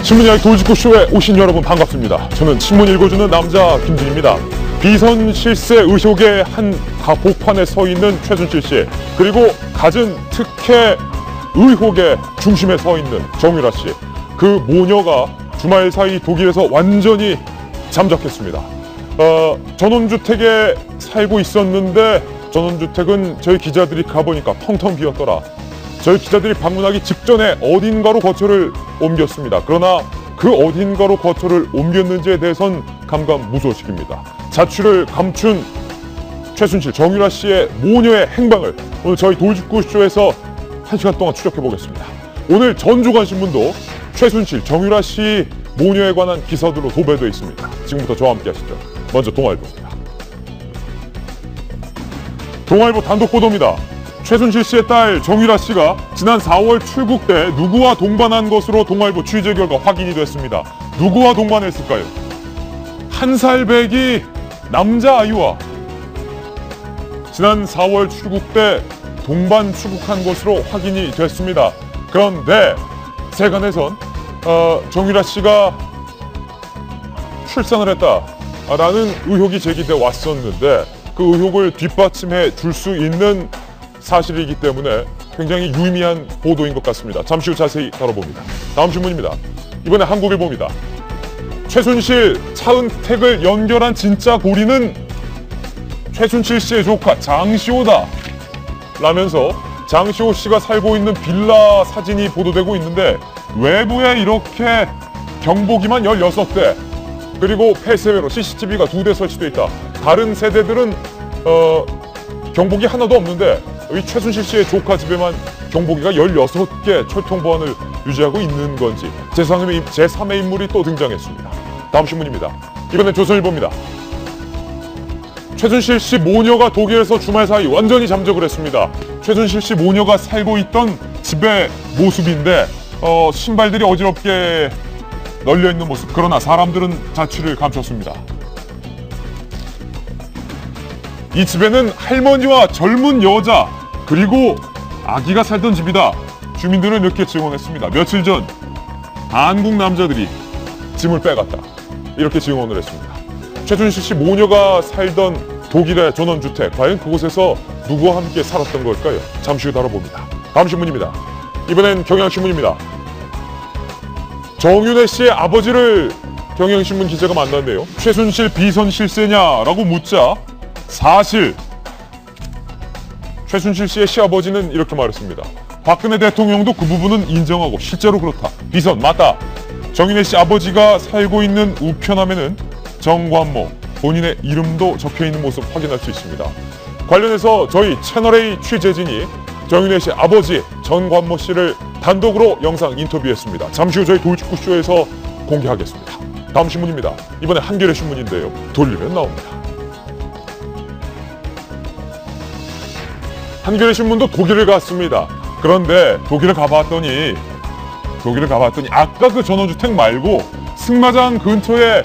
신문이야기 돌직구쇼에 오신 여러분 반갑습니다. 저는 신문 읽어주는 남자 김진입니다. 비선 실세 의혹의 한 복판에 서 있는 최순실 씨, 그리고 갖은 특혜 의혹의 중심에 서 있는 정유라 씨, 그 모녀가 주말 사이 독일에서 완전히 잠적했습니다. 전원주택에 살고 있었는데 전원주택은 저희 기자들이 가보니까 텅텅 비었더라. 저희 기자들이 방문하기 직전에 어딘가로 거처를 옮겼습니다. 그러나 그 어딘가로 거처를 옮겼는지에 대해선 감감무소식입니다. 자취를 감춘 최순실, 정유라 씨의 모녀의 행방을 오늘 저희 돌직구쇼에서 1시간 동안 추적해 보겠습니다. 오늘 전주간신문도 최순실, 정유라 씨 모녀에 관한 기사들로 도배되어 있습니다. 지금부터 저와 함께 하시죠. 먼저 동아일보입니다. 동아일보 단독 보도입니다. 최순실 씨의 딸 정유라 씨가 지난 4월 출국 때 누구와 동반한 것으로 동아일보 취재 결과 확인이 됐습니다. 누구와 동반했을까요? 1살 배기 남자아이와 지난 4월 출국 때 동반 출국한 것으로 확인이 됐습니다. 그런데 세간에선 정유라 씨가 출산을 했다라는 의혹이 제기돼 왔었는데 그 의혹을 뒷받침해 줄 수 있는 사실이기 때문에 굉장히 유의미한 보도인 것 같습니다. 잠시 후 자세히 다뤄봅니다. 다음 신문입니다. 이번에 한국일보입니다. 최순실, 차은택을 연결한 진짜 고리는 최순실 씨의 조카 장시호다 라면서 장시호 씨가 살고 있는 빌라 사진이 보도되고 있는데 외부에 이렇게 경보기만 16대, 그리고 폐쇄회로 CCTV가 2대 설치되어 있다. 다른 세대들은 경보기 하나도 없는데 이 최순실 씨의 조카 집에만 경보기가 16개 철통 보안을 유지하고 있는 건지 제3의 인물이 또 등장했습니다. 다음 신문입니다. 이번엔 조선일보입니다. 최순실 씨 모녀가 독일에서 주말 사이 완전히 잠적을 했습니다. 최순실 씨 모녀가 살고 있던 집의 모습인데 신발들이 어지럽게 널려있는 모습. 그러나 사람들은 자취를 감췄습니다. 이 집에는 할머니와 젊은 여자 그리고 아기가 살던 집이다. 주민들은 이렇게 증언했습니다. 며칠 전 한국 남자들이 짐을 빼갔다. 이렇게 증언을 했습니다. 최순실 씨 모녀가 살던 독일의 전원주택, 과연 그곳에서 누구와 함께 살았던 걸까요? 잠시 후 다뤄봅니다. 다음 신문입니다. 이번엔 경향신문입니다. 정윤회 씨의 아버지를 경향신문 기자가 만났네요. 최순실 비선 실세냐라고 묻자 사실 최순실 씨의 시아버지는 이렇게 말했습니다. 박근혜 대통령도 그 부분은 인정하고 실제로 그렇다. 비선 맞다. 정윤회 씨 아버지가 살고 있는 우편함에는 정관모 본인의 이름도 적혀있는 모습 확인할 수 있습니다. 관련해서 저희 채널A 취재진이 정윤회 씨 아버지 정관모 씨를 단독으로 영상 인터뷰했습니다. 잠시 후 저희 돌직구쇼에서 공개하겠습니다. 다음 신문입니다. 이번에 한겨레 신문인데요. 돌리면 나옵니다. 한겨레 신문도 독일을 갔습니다. 그런데 독일을 가봤더니 아까 그 전원주택 말고 승마장 근처에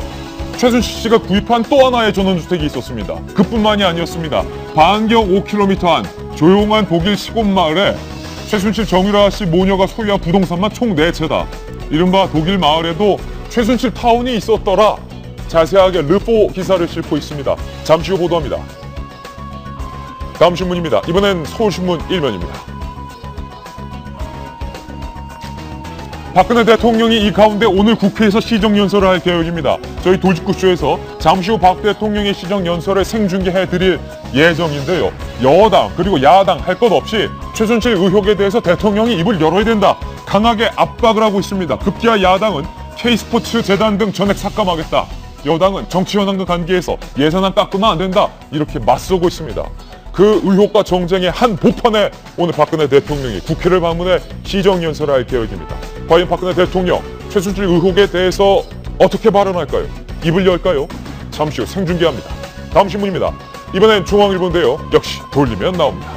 최순실 씨가 구입한 또 하나의 전원주택이 있었습니다. 그뿐만이 아니었습니다. 반경 5km 안 조용한 독일 시골 마을에 최순실, 정유라 씨 모녀가 소유한 부동산만 총 4채다. 이른바 독일 마을에도 최순실 타운이 있었더라. 자세하게 르포 기사를 싣고 있습니다. 잠시 후 보도합니다. 다음 신문입니다. 이번엔 서울신문 1면입니다. 박근혜 대통령이 이 가운데 오늘 국회에서 시정연설을 할 계획입니다. 저희 돌직구쇼에서 잠시 후 박 대통령의 시정연설을 생중계해드릴 예정인데요. 여당 그리고 야당 할 것 없이 최순실 의혹에 대해서 대통령이 입을 열어야 된다. 강하게 압박을 하고 있습니다. 급기야 야당은 K스포츠 재단 등 전액 삭감하겠다. 여당은 정치 현황과 관계에서 예산안 깎으면 안 된다. 이렇게 맞서고 있습니다. 그 의혹과 정쟁의 한 복판에 오늘 박근혜 대통령이 국회를 방문해 시정연설을 할 계획입니다. 과연 박근혜 대통령 최순실 의혹에 대해서 어떻게 발언할까요? 입을 열까요? 잠시 후 생중계합니다. 다음 신문입니다. 이번엔 중앙일보인데요. 역시 돌리면 나옵니다.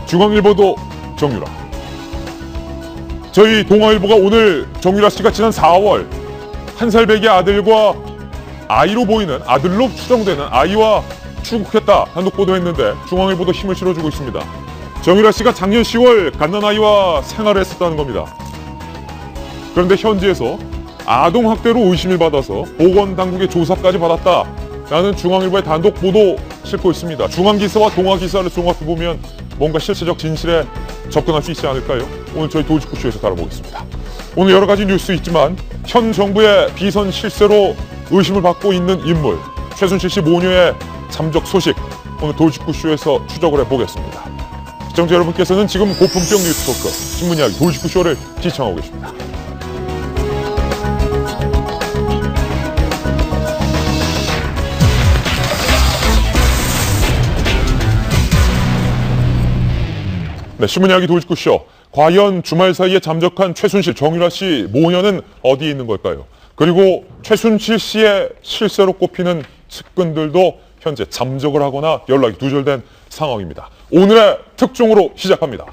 중앙일보도 정유라. 저희 동아일보가 오늘 정유라 씨가 지난 4월 1살 배기 아들과 아이로 보이는, 아들로 추정되는 아이와 출국했다 단독 보도했는데 중앙일보도 힘을 실어주고 있습니다. 정유라 씨가 작년 10월 갓난아이와 생활을 했었다는 겁니다. 그런데 현지에서 아동학대로 의심을 받아서 보건당국의 조사까지 받았다라는 중앙일보의 단독 보도 싣고 있습니다. 중앙기사와 동아기사를 종합해보면 뭔가 실체적 진실에 접근할 수 있지 않을까요? 오늘 저희 도지구쇼에서 다뤄보겠습니다. 오늘 여러 가지 뉴스 있지만 현 정부의 비선 실세로 의심을 받고 있는 인물 최순실 씨 모녀의 잠적 소식 오늘 도지구쇼에서 추적을 해보겠습니다. 시청자 여러분께서는 지금 고품격 뉴스 토크 신문 이야기 도지구쇼를 시청하고 계십니다. 네, 신문 이야기 도지구쇼. 과연 주말 사이에 잠적한 최순실, 정유라 씨 모녀는 어디에 있는 걸까요? 그리고 최순실 씨의 실세로 꼽히는 측근들도 현재 잠적을 하거나 연락이 두절된 상황입니다. 오늘의 특종으로 시작합니다.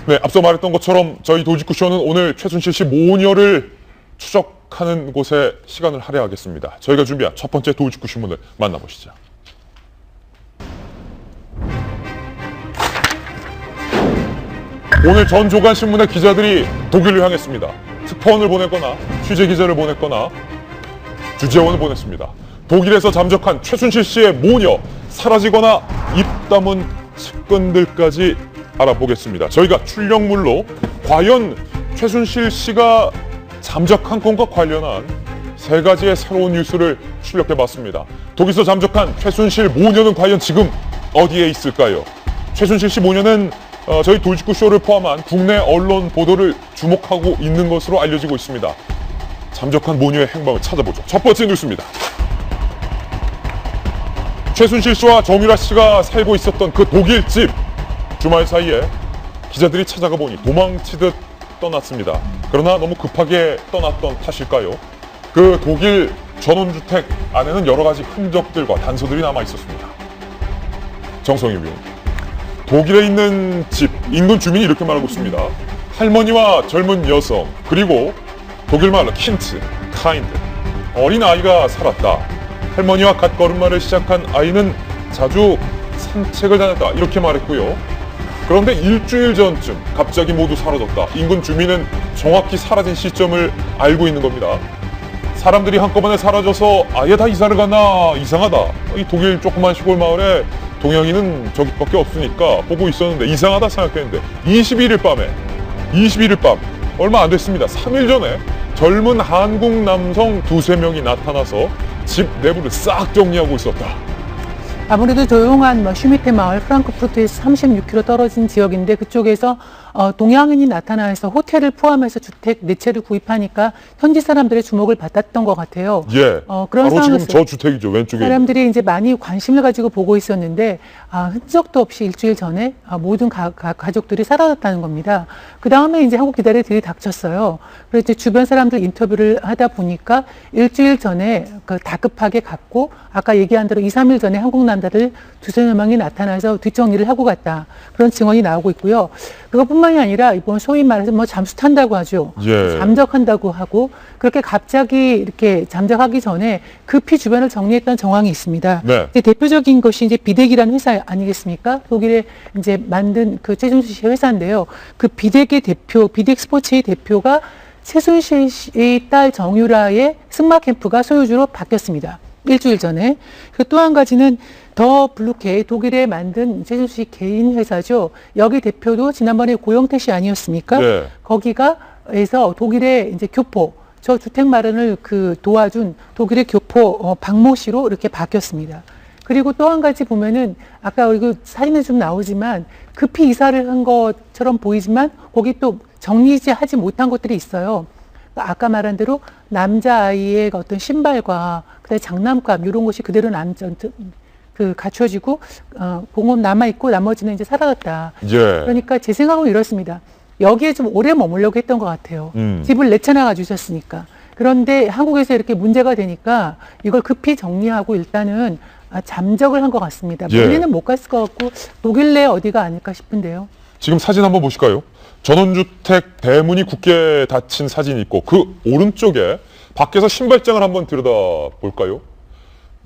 네, 앞서 말했던 것처럼 저희 도지구쇼는 오늘 최순실 씨 모녀를 추적하는 곳에 시간을 할애하겠습니다. 저희가 준비한 첫 번째 도지구 신문을 만나보시죠. 오늘 전 조간 신문의 기자들이 독일을 향했습니다. 특파원을 보냈거나 취재기자를 보냈거나 주재원을 보냈습니다. 독일에서 잠적한 최순실 씨의 모녀, 사라지거나 입 다문 측근들까지 알아보겠습니다. 저희가 출력물로 과연 최순실 씨가 잠적한 건과 관련한 세 가지의 새로운 뉴스를 출력해봤습니다. 독일에서 잠적한 최순실 모녀는 과연 지금 어디에 있을까요? 최순실 씨 모녀는 저희 도지구쇼를 포함한 국내 언론 보도를 주목하고 있는 것으로 알려지고 있습니다. 잠적한 모녀의 행방을 찾아보죠. 첫 번째 뉴스입니다. 최순실 씨와 정유라 씨가 살고 있었던 그 독일집, 주말 사이에 기자들이 찾아가 보니 도망치듯 떠났습니다. 그러나 너무 급하게 떠났던 탓일까요? 그 독일 전원주택 안에는 여러 가지 흔적들과 단서들이 남아 있었습니다. 정성희 위원, 독일에 있는 집, 인근 주민이 이렇게 말하고 있습니다. 할머니와 젊은 여성, 그리고 독일 말로 킨트, 카인드, 어린 아이가 살았다. 할머니와 갓 걸음마를 시작한 아이는 자주 산책을 다녔다. 이렇게 말했고요. 그런데 일주일 전쯤 갑자기 모두 사라졌다. 인근 주민은 정확히 사라진 시점을 알고 있는 겁니다. 사람들이 한꺼번에 사라져서 아예 다 이사를 갔나 이상하다. 이 독일 조그만 시골 마을에 동양인은 저기밖에 없으니까 보고 있었는데 이상하다 생각했는데 21일 밤 얼마 안 됐습니다. 3일 전에 젊은 한국 남성 두세 명이 나타나서 집 내부를 싹 정리하고 있었다. 아무래도 조용한 슈미테 마을 프랑크푸르트에서 36km 떨어진 지역인데 그쪽에서 동양인이 나타나서 호텔을 포함해서 주택 4채를 구입하니까 현지 사람들의 주목을 받았던 것 같아요. 예. 그런 바로 지금 저 주택이죠. 왼쪽에. 사람들이 이제 많이 관심을 가지고 보고 있었는데 흔적도 없이 일주일 전에 모든 가족들이 사라졌다는 겁니다. 그 다음에 이제 한국 기자들이 들이닥쳤어요. 그래서 이제 주변 사람들 인터뷰를 하다 보니까 일주일 전에 다급하게 갔고 아까 얘기한 대로 2, 3일 전에 한국 남자들 두세 명이 나타나서 뒷정리를 하고 갔다. 그런 증언이 나오고 있고요. 그것뿐만이 아니라 이번 소위 말해서 잠수 탄다고 하죠. 예. 잠적한다고 하고 그렇게 갑자기 이렇게 잠적하기 전에 급히 주변을 정리했던 정황이 있습니다. 네. 대표적인 것이 이제 비덱이라는 회사 아니겠습니까? 독일에 이제 만든 그 최순실 씨 회사인데요. 그 비덱의 대표, 비덱 스포츠의 대표가 최순실 씨의 딸 정유라의 승마 캠프가 소유주로 바뀌었습니다. 일주일 전에. 또 한 가지는 더 블루케이, 독일에 만든 최순실 씨 개인 회사죠. 여기 대표도 지난번에 고영태 씨 아니었습니까? 네. 거기가에서 독일의 이제 교포, 저 주택 마련을 도와준 독일의 교포 박모 씨로 이렇게 바뀌었습니다. 그리고 또 한 가지 보면은 아까 이거 사진에 좀 나오지만 급히 이사를 한 것처럼 보이지만 거기 또 정리하지 못한 것들이 있어요. 아까 말한 대로 남자아이의 어떤 신발과 그다음에 장난감 이런 것이 그대로 갖춰지고 공업 남아있고 나머지는 이제 사라졌다. 예. 그러니까 제 생각은 이렇습니다. 여기에 좀 오래 머물려고 했던 것 같아요. 집을 4채나 가주셨으니까. 그런데 한국에서 이렇게 문제가 되니까 이걸 급히 정리하고 일단은 잠적을 한 것 같습니다. 예. 멀리는 못 갔을 것 같고 독일 내 어디가 아닐까 싶은데요. 지금 사진 한번 보실까요? 전원주택 대문이 굳게 닫힌 사진이 있고 그 오른쪽에 밖에서 신발장을 한번 들여다볼까요?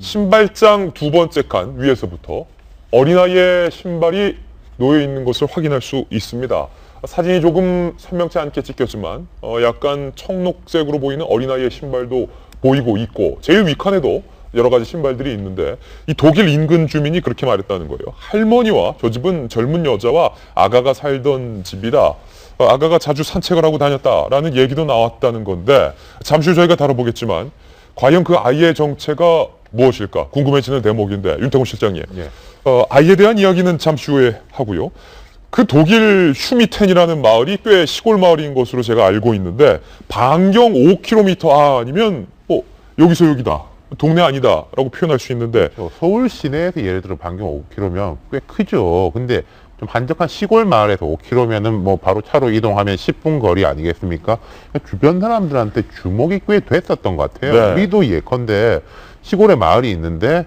신발장 두 번째 칸 위에서부터 어린아이의 신발이 놓여 있는 것을 확인할 수 있습니다. 사진이 조금 선명치 않게 찍혔지만 약간 청록색으로 보이는 어린아이의 신발도 보이고 있고 제일 위칸에도 여러 가지 신발들이 있는데 이 독일 인근 주민이 그렇게 말했다는 거예요. 할머니와 저 집은 젊은 여자와 아가가 살던 집이다. 아가가 자주 산책을 하고 다녔다라는 얘기도 나왔다는 건데 잠시 후 저희가 다뤄보겠지만 과연 그 아이의 정체가 무엇일까 궁금해지는 대목인데 윤태곤 실장님. 예. 아이에 대한 이야기는 잠시 후에 하고요. 그 독일 슈미텐이라는 마을이 꽤 시골 마을인 것으로 제가 알고 있는데 반경 5km 아니면 여기서 여기다. 동네 아니다라고 표현할 수 있는데 서울 시내에서 예를 들어 반경 5km면 꽤 크죠. 근데 좀 한적한 시골 마을에서 5km면은 뭐 바로 차로 이동하면 10분 거리 아니겠습니까? 주변 사람들한테 주목이 꽤 됐었던 것 같아요. 네. 우리도 예컨대 시골에 마을이 있는데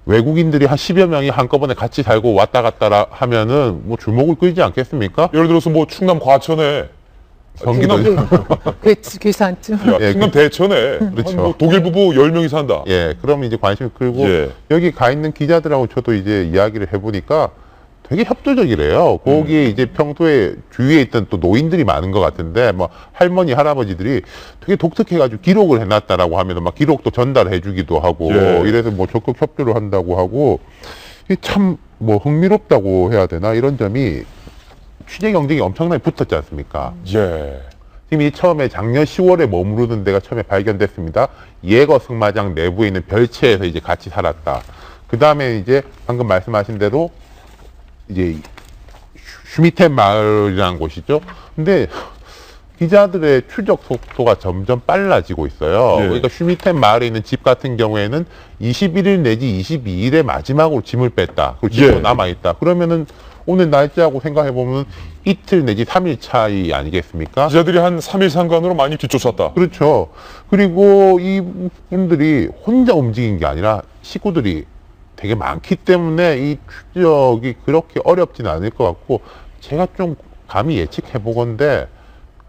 외국인들이 한 10여 명이 한꺼번에 같이 살고 왔다 갔다 하면은 뭐 주목을 끌지 않겠습니까? 예를 들어서 뭐 충남 과천에 경기도 괴산쯤. 예, 충남 대천에 그렇죠. 뭐 독일 부부 10명이 산다. 예, 그러면 이제 관심이 끌고 예. 여기 가 있는 기자들하고 저도 이제 이야기를 해보니까 되게 협조적이래요. 거기에 이제 평소에 주위에 있던 또 노인들이 많은 것 같은데 뭐 할머니 할아버지들이 되게 독특해가지고 기록을 해놨다라고 하면 막 기록도 전달해주기도 하고 예. 이래서 뭐 적극 협조를 한다고 하고 참 뭐 흥미롭다고 해야 되나 이런 점이 취재 경쟁이 엄청나게 붙었지 않습니까? 예. 지금 이 처음에 작년 10월에 머무르던 데가 처음에 발견됐습니다. 예거 승마장 내부에 있는 별채에서 이제 같이 살았다. 그 다음에 이제 방금 말씀하신 대로 이제 슈미텐 마을이라는 곳이죠. 근데 기자들의 추적 속도가 점점 빨라지고 있어요. 예. 그러니까 슈미텐 마을에 있는 집 같은 경우에는 21일 내지 22일에 마지막으로 짐을 뺐다. 그리고 집도 예. 남아있다. 그러면은 오늘 날짜하고 생각해보면 이틀 내지 3일 차이 아니겠습니까? 기자들이 한 3일 상간으로 많이 뒤쫓았다. 그렇죠. 그리고 이 분들이 혼자 움직인 게 아니라 식구들이 되게 많기 때문에 이 추적이 그렇게 어렵지는 않을 것 같고 제가 좀 감히 예측해 보건데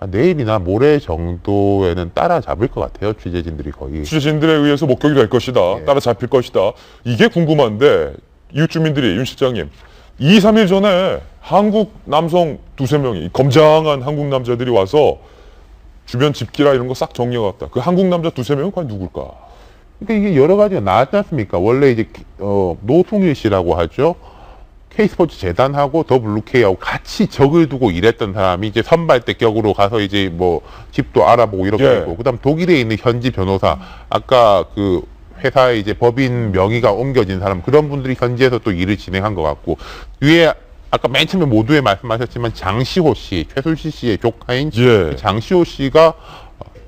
내일이나 모레 정도에는 따라잡을 것 같아요. 취재진들이 거의. 취재진들에 의해서 목격이 될 것이다. 예. 따라잡힐 것이다. 이게 궁금한데 이웃 주민들이 윤 실장님 2, 3일 전에 한국 남성 두세 명이 검장한 한국 남자들이 와서 주변 집기라 이런 거 싹 정리해갔다. 그 한국 남자 두세 명은 과연 누굴까? 그러니까 이게 여러 가지가 나왔지 않습니까? 원래 이제 노승일 씨라고 하죠. K스포츠 재단하고 WK하고 같이 적을 두고 일했던 사람이 이제 선발대 격으로 가서 이제 뭐 집도 알아보고 이렇게 예. 되고 그다음 독일에 있는 현지 변호사 아까 그 회사에 이제 법인 명의가 옮겨진 사람 그런 분들이 현지에서 또 일을 진행한 것 같고 위에 아까 맨 처음에 모두에 말씀하셨지만 장시호 씨, 최순실 씨의 조카인 예. 장시호 씨가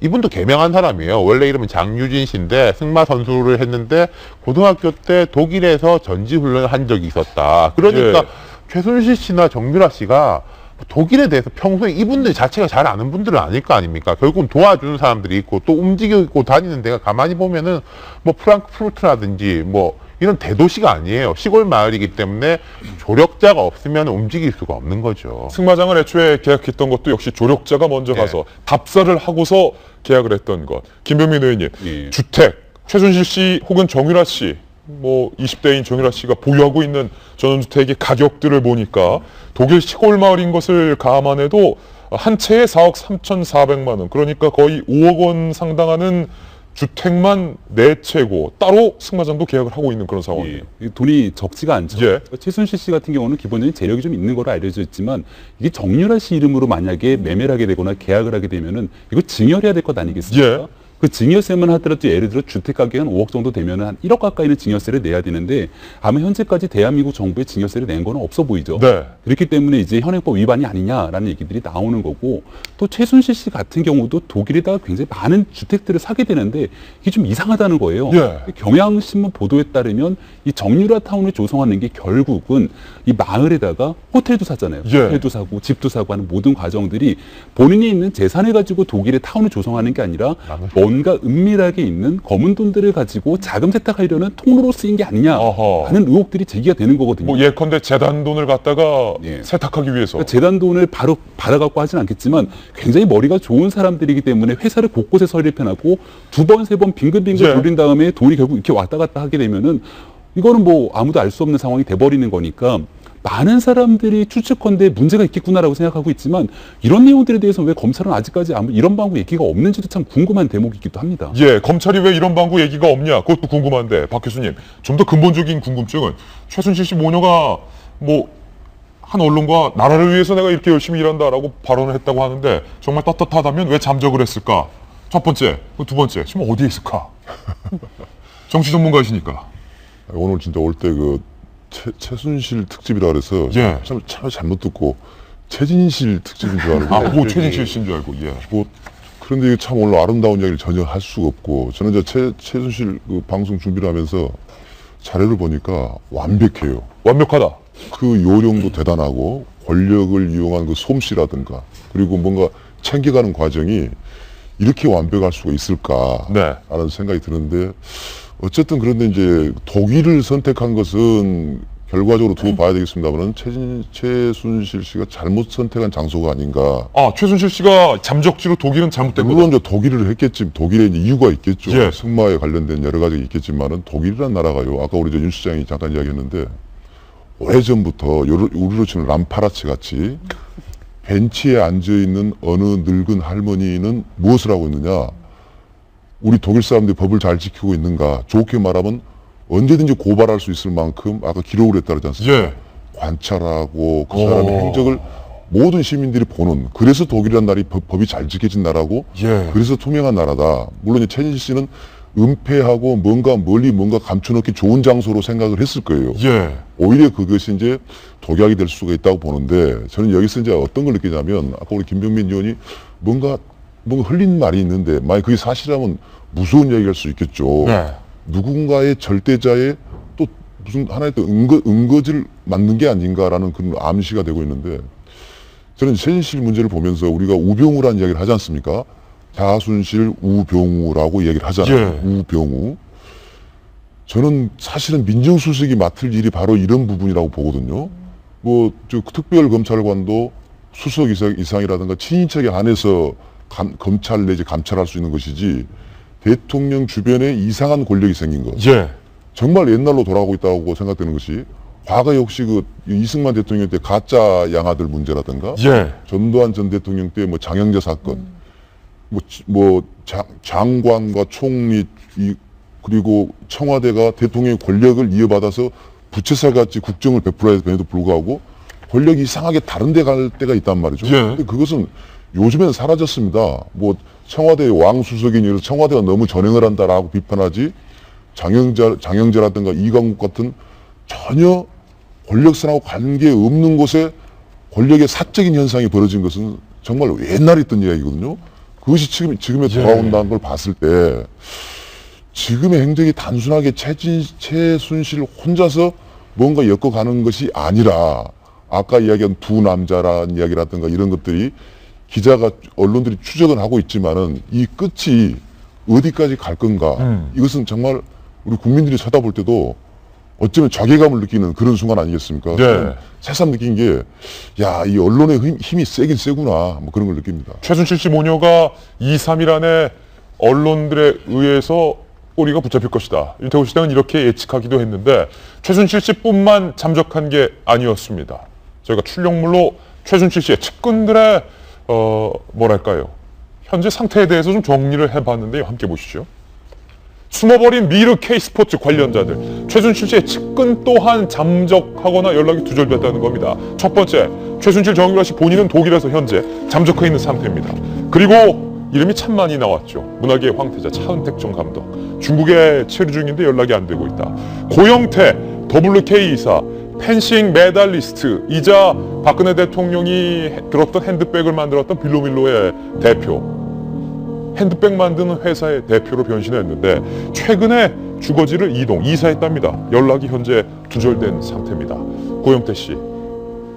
이분도 개명한 사람이에요. 원래 이름은 장유진 씨인데 승마 선수를 했는데 고등학교 때 독일에서 전지훈련을 한 적이 있었다. 그러니까 예. 최순실 씨나 정유라 씨가 독일에 대해서 평소에 이분들 자체가 잘 아는 분들은 아닐 거 아닙니까? 결국은 도와주는 사람들이 있고 또 움직이고 다니는 데가 가만히 보면은 뭐 프랑크푸르트라든지 뭐 이런 대도시가 아니에요. 시골 마을이기 때문에 조력자가 없으면 움직일 수가 없는 거죠. 승마장을 애초에 계약했던 것도 역시 조력자가 먼저 가서 답사를 하고서 계약을 했던 것. 김병민 의원님, 예. 주택, 최순실 씨 혹은 정유라 씨, 뭐 20대인 정유라 씨가 보유하고 있는 전원주택의 가격들을 보니까 독일 시골 마을인 것을 감안해도 한 채에 4억 3,400만 원, 그러니까 거의 5억 원 상당하는 주택만 4채고 따로 승마장도 계약을 하고 있는 그런 상황이에요. 예, 돈이 적지가 않죠. 예. 그러니까 최순실 씨 같은 경우는 기본적인 재력이 좀 있는 거로 알려져 있지만 이게 정유라 씨 이름으로 만약에 매매를 하게 되거나 계약을 하게 되면은 이거 증여해야 될 것 아니겠습니까? 예. 그 증여세만 하더라도 예를 들어 주택 가격이 한 5억 정도 되면은 한 1억 가까이는 증여세를 내야 되는데 아마 현재까지 대한민국 정부에 증여세를 낸 거는 없어 보이죠. 네. 그렇기 때문에 이제 현행법 위반이 아니냐라는 얘기들이 나오는 거고 또 최순실 씨 같은 경우도 독일에다가 굉장히 많은 주택들을 사게 되는데 이게 좀 이상하다는 거예요. 예. 경향신문 보도에 따르면 이 정유라 타운을 조성하는 게 결국은 이 마을에다가 호텔도 사잖아요. 예. 호텔도 사고 집도 사고 하는 모든 과정들이 본인이 있는 재산을 가지고 독일에 타운을 조성하는 게 아니라 뭔가 은밀하게 있는 검은 돈들을 가지고 자금 세탁하려는 통로로 쓰인 게 아니냐 어허. 하는 의혹들이 제기가 되는 거거든요. 뭐 예컨대 재단 돈을 갖다가 예. 세탁하기 위해서. 그러니까 재단 돈을 바로 받아갖고 하진 않겠지만 굉장히 머리가 좋은 사람들이기 때문에 회사를 곳곳에 설립해놨고 2번, 3번 빙글빙글 예. 돌린 다음에 돈이 결국 이렇게 왔다 갔다 하게 되면은 이거는 뭐 아무도 알 수 없는 상황이 돼버리는 거니까 많은 사람들이 추측컨대 문제가 있겠구나라고 생각하고 있지만 이런 내용들에 대해서 왜 검찰은 아직까지 이런 방구 얘기가 없는지도 참 궁금한 대목이기도 합니다. 예, 검찰이 왜 이런 방구 얘기가 없냐? 그것도 궁금한데 박 교수님, 좀 더 근본적인 궁금증은 최순실 씨 모녀가 뭐 한 언론과 나라를 위해서 내가 이렇게 열심히 일한다라고 발언을 했다고 하는데 정말 떳떳하다면 왜 잠적을 했을까? 첫 번째, 두 번째, 지금 어디에 있을까? 정치 전문가이시니까. 오늘 진짜 올 때 그 최순실 특집이라 그래서 예. 참 잘못 듣고 최진실 특집인 줄 알고. 뭐 최진실 씨인 줄 알고. 예. 뭐 그런데 이게 참 오늘 아름다운 이야기를 전혀 할 수가 없고 저는 이제 최순실 그 방송 준비를 하면서 자료를 보니까 완벽해요. 완벽하다. 그 요령도 대단하고 권력을 이용한 그 솜씨라든가 그리고 뭔가 챙겨가는 과정이 이렇게 완벽할 수가 있을까라는 생각이 드는데 어쨌든 그런데 이제 독일을 선택한 것은 결과적으로 두고 봐야 되겠습니다만은 최순실 씨가 잘못 선택한 장소가 아닌가. 아, 최순실 씨가 잠적지로 독일은 잘못된 거죠? 물론 이제 독일을 했겠지. 독일에 이제 이유가 있겠죠. 예. 승마에 관련된 여러 가지 있겠지만은 독일이라는 나라가요. 아까 우리 윤 시장이 잠깐 이야기했는데 오래전부터 우리로 치는 람파라치 같이 벤치에 앉아있는 어느 늙은 할머니는 무엇을 하고 있느냐. 우리 독일 사람들이 법을 잘 지키고 있는가. 좋게 말하면 언제든지 고발할 수 있을 만큼 아까 기록을 했다 그러지 않습니까? 예. 관찰하고 그 사람의 행적을 모든 시민들이 보는. 그래서 독일이라는 나라이 법이 잘 지켜진 나라고 예. 그래서 투명한 나라다. 물론 최진실 씨는 은폐하고 멀리 뭔가 감춰놓기 좋은 장소로 생각을 했을 거예요. 예. 오히려 그것이 이제 독약이 될 수가 있다고 보는데 저는 여기서 이제 어떤 걸 느끼냐면 아까 우리 김병민 의원이 뭔가 흘린 말이 있는데 만약 그게 사실이라면 무서운 이야기할 수 있겠죠. 네. 누군가의 절대자의 또 무슨 하나의 또 은거지를 만든 게 아닌가라는 그런 암시가 되고 있는데 저는 최진실 문제를 보면서 우리가 우병우라는 이야기를 하지 않습니까? 자순실 우병우라고 이야기를 하잖아요. 예. 우병우. 저는 사실은 민정수석이 맡을 일이 바로 이런 부분이라고 보거든요. 뭐 특별검찰관도 수석 이상이라든가 친인척에 한해서 검찰 내지 감찰할 수 있는 것이지 대통령 주변에 이상한 권력이 생긴 것. 예. 정말 옛날로 돌아가고 있다고 생각되는 것이 과거에 혹시 그 이승만 대통령 때 가짜 양아들 문제라든가 예. 전두환 전 대통령 때 뭐 장영재 사건 장관과 총리 그리고 청와대가 대통령의 권력을 이어받아서 부채살같이 국정을 베풀어야 됨에도 불구하고 권력이 이상하게 다른 데 갈 때가 있단 말이죠. 예. 근데 그것은 요즘에는 사라졌습니다. 뭐 청와대 왕수석이니 청와대가 너무 전횡을 한다라고 비판하지 장영재라든가 이광국 같은 전혀 권력선하고 관계없는 곳에 권력의 사적인 현상이 벌어진 것은 정말 옛날에 있던 이야기거든요. 그것이 지금에 돌아온다는 걸 봤을 때 지금의 행적이 단순하게 최순실 혼자서 뭔가 엮어가는 것이 아니라 아까 이야기한 두 남자라는 이야기라든가 이런 것들이 언론들이 추적은 하고 있지만은 이 끝이 어디까지 갈 건가. 이것은 정말 우리 국민들이 쳐다볼 때도 어쩌면 자괴감을 느끼는 그런 순간 아니겠습니까? 네. 새삼 느낀 게, 야, 이 언론의 힘이 세긴 세구나. 뭐 그런 걸 느낍니다. 최순실 씨 모녀가 2, 3일 안에 언론들에 의해서 꼬리가 붙잡힐 것이다. 윤태호 시장은 이렇게 예측하기도 했는데 최순실 씨뿐만 잠적한 게 아니었습니다. 저희가 출력물로 최순실 씨의 측근들의 뭐랄까요, 현재 상태에 대해서 좀 정리를 해봤는데요. 함께 보시죠. 숨어버린 미르 K스포츠 관련자들, 최순실 씨의 측근 또한 잠적하거나 연락이 두절됐다는 겁니다. 첫 번째, 최순실 정유라 씨 본인은 독일에서 현재 잠적해 있는 상태입니다. 그리고 이름이 참 많이 나왔죠. 문화계의 황태자 차은택 전 감독, 중국에 체류 중인데 연락이 안 되고 있다. 고영태 WK 이사, 펜싱 메달리스트 이자 박근혜 대통령이 들었던 핸드백을 만들었던 빌로밀로의 대표, 핸드백 만드는 회사의 대표로 변신했는데 최근에 주거지를 이사했답니다. 연락이 현재 두절된 상태입니다. 고영태 씨,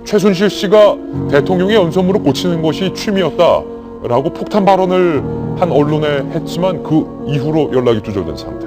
최순실 씨가 대통령의 연설문을 고치는 것이 취미였다라고 폭탄 발언을 한 언론에 했지만 그 이후로 연락이 두절된 상태.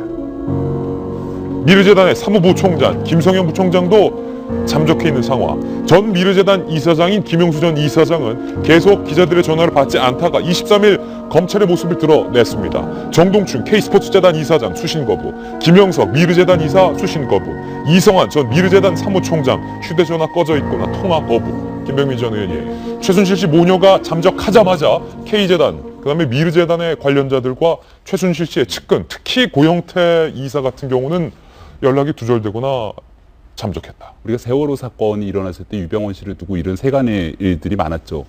미르재단의 사무부총장 김성현 부총장도 잠적해 있는 상황. 전 미르재단 이사장인 김용수 전 이사장은 계속 기자들의 전화를 받지 않다가 23일 검찰의 모습을 드러냈습니다. 정동춘 K스포츠재단 이사장 수신 거부, 김영석 미르재단 이사 수신 거부, 이성환 전 미르재단 사무총장 휴대전화 꺼져 있거나 통화 거부. 김병민 전 의원이 최순실 씨 모녀가 잠적하자마자 K재단 그다음에 미르재단의 관련자들과 최순실 씨의 측근, 특히 고영태 이사 같은 경우는 연락이 두절되거나 잠적했다. 우리가 세월호 사건이 일어났을 때 유병원 씨를 두고 이런 세간의 일들이 많았죠.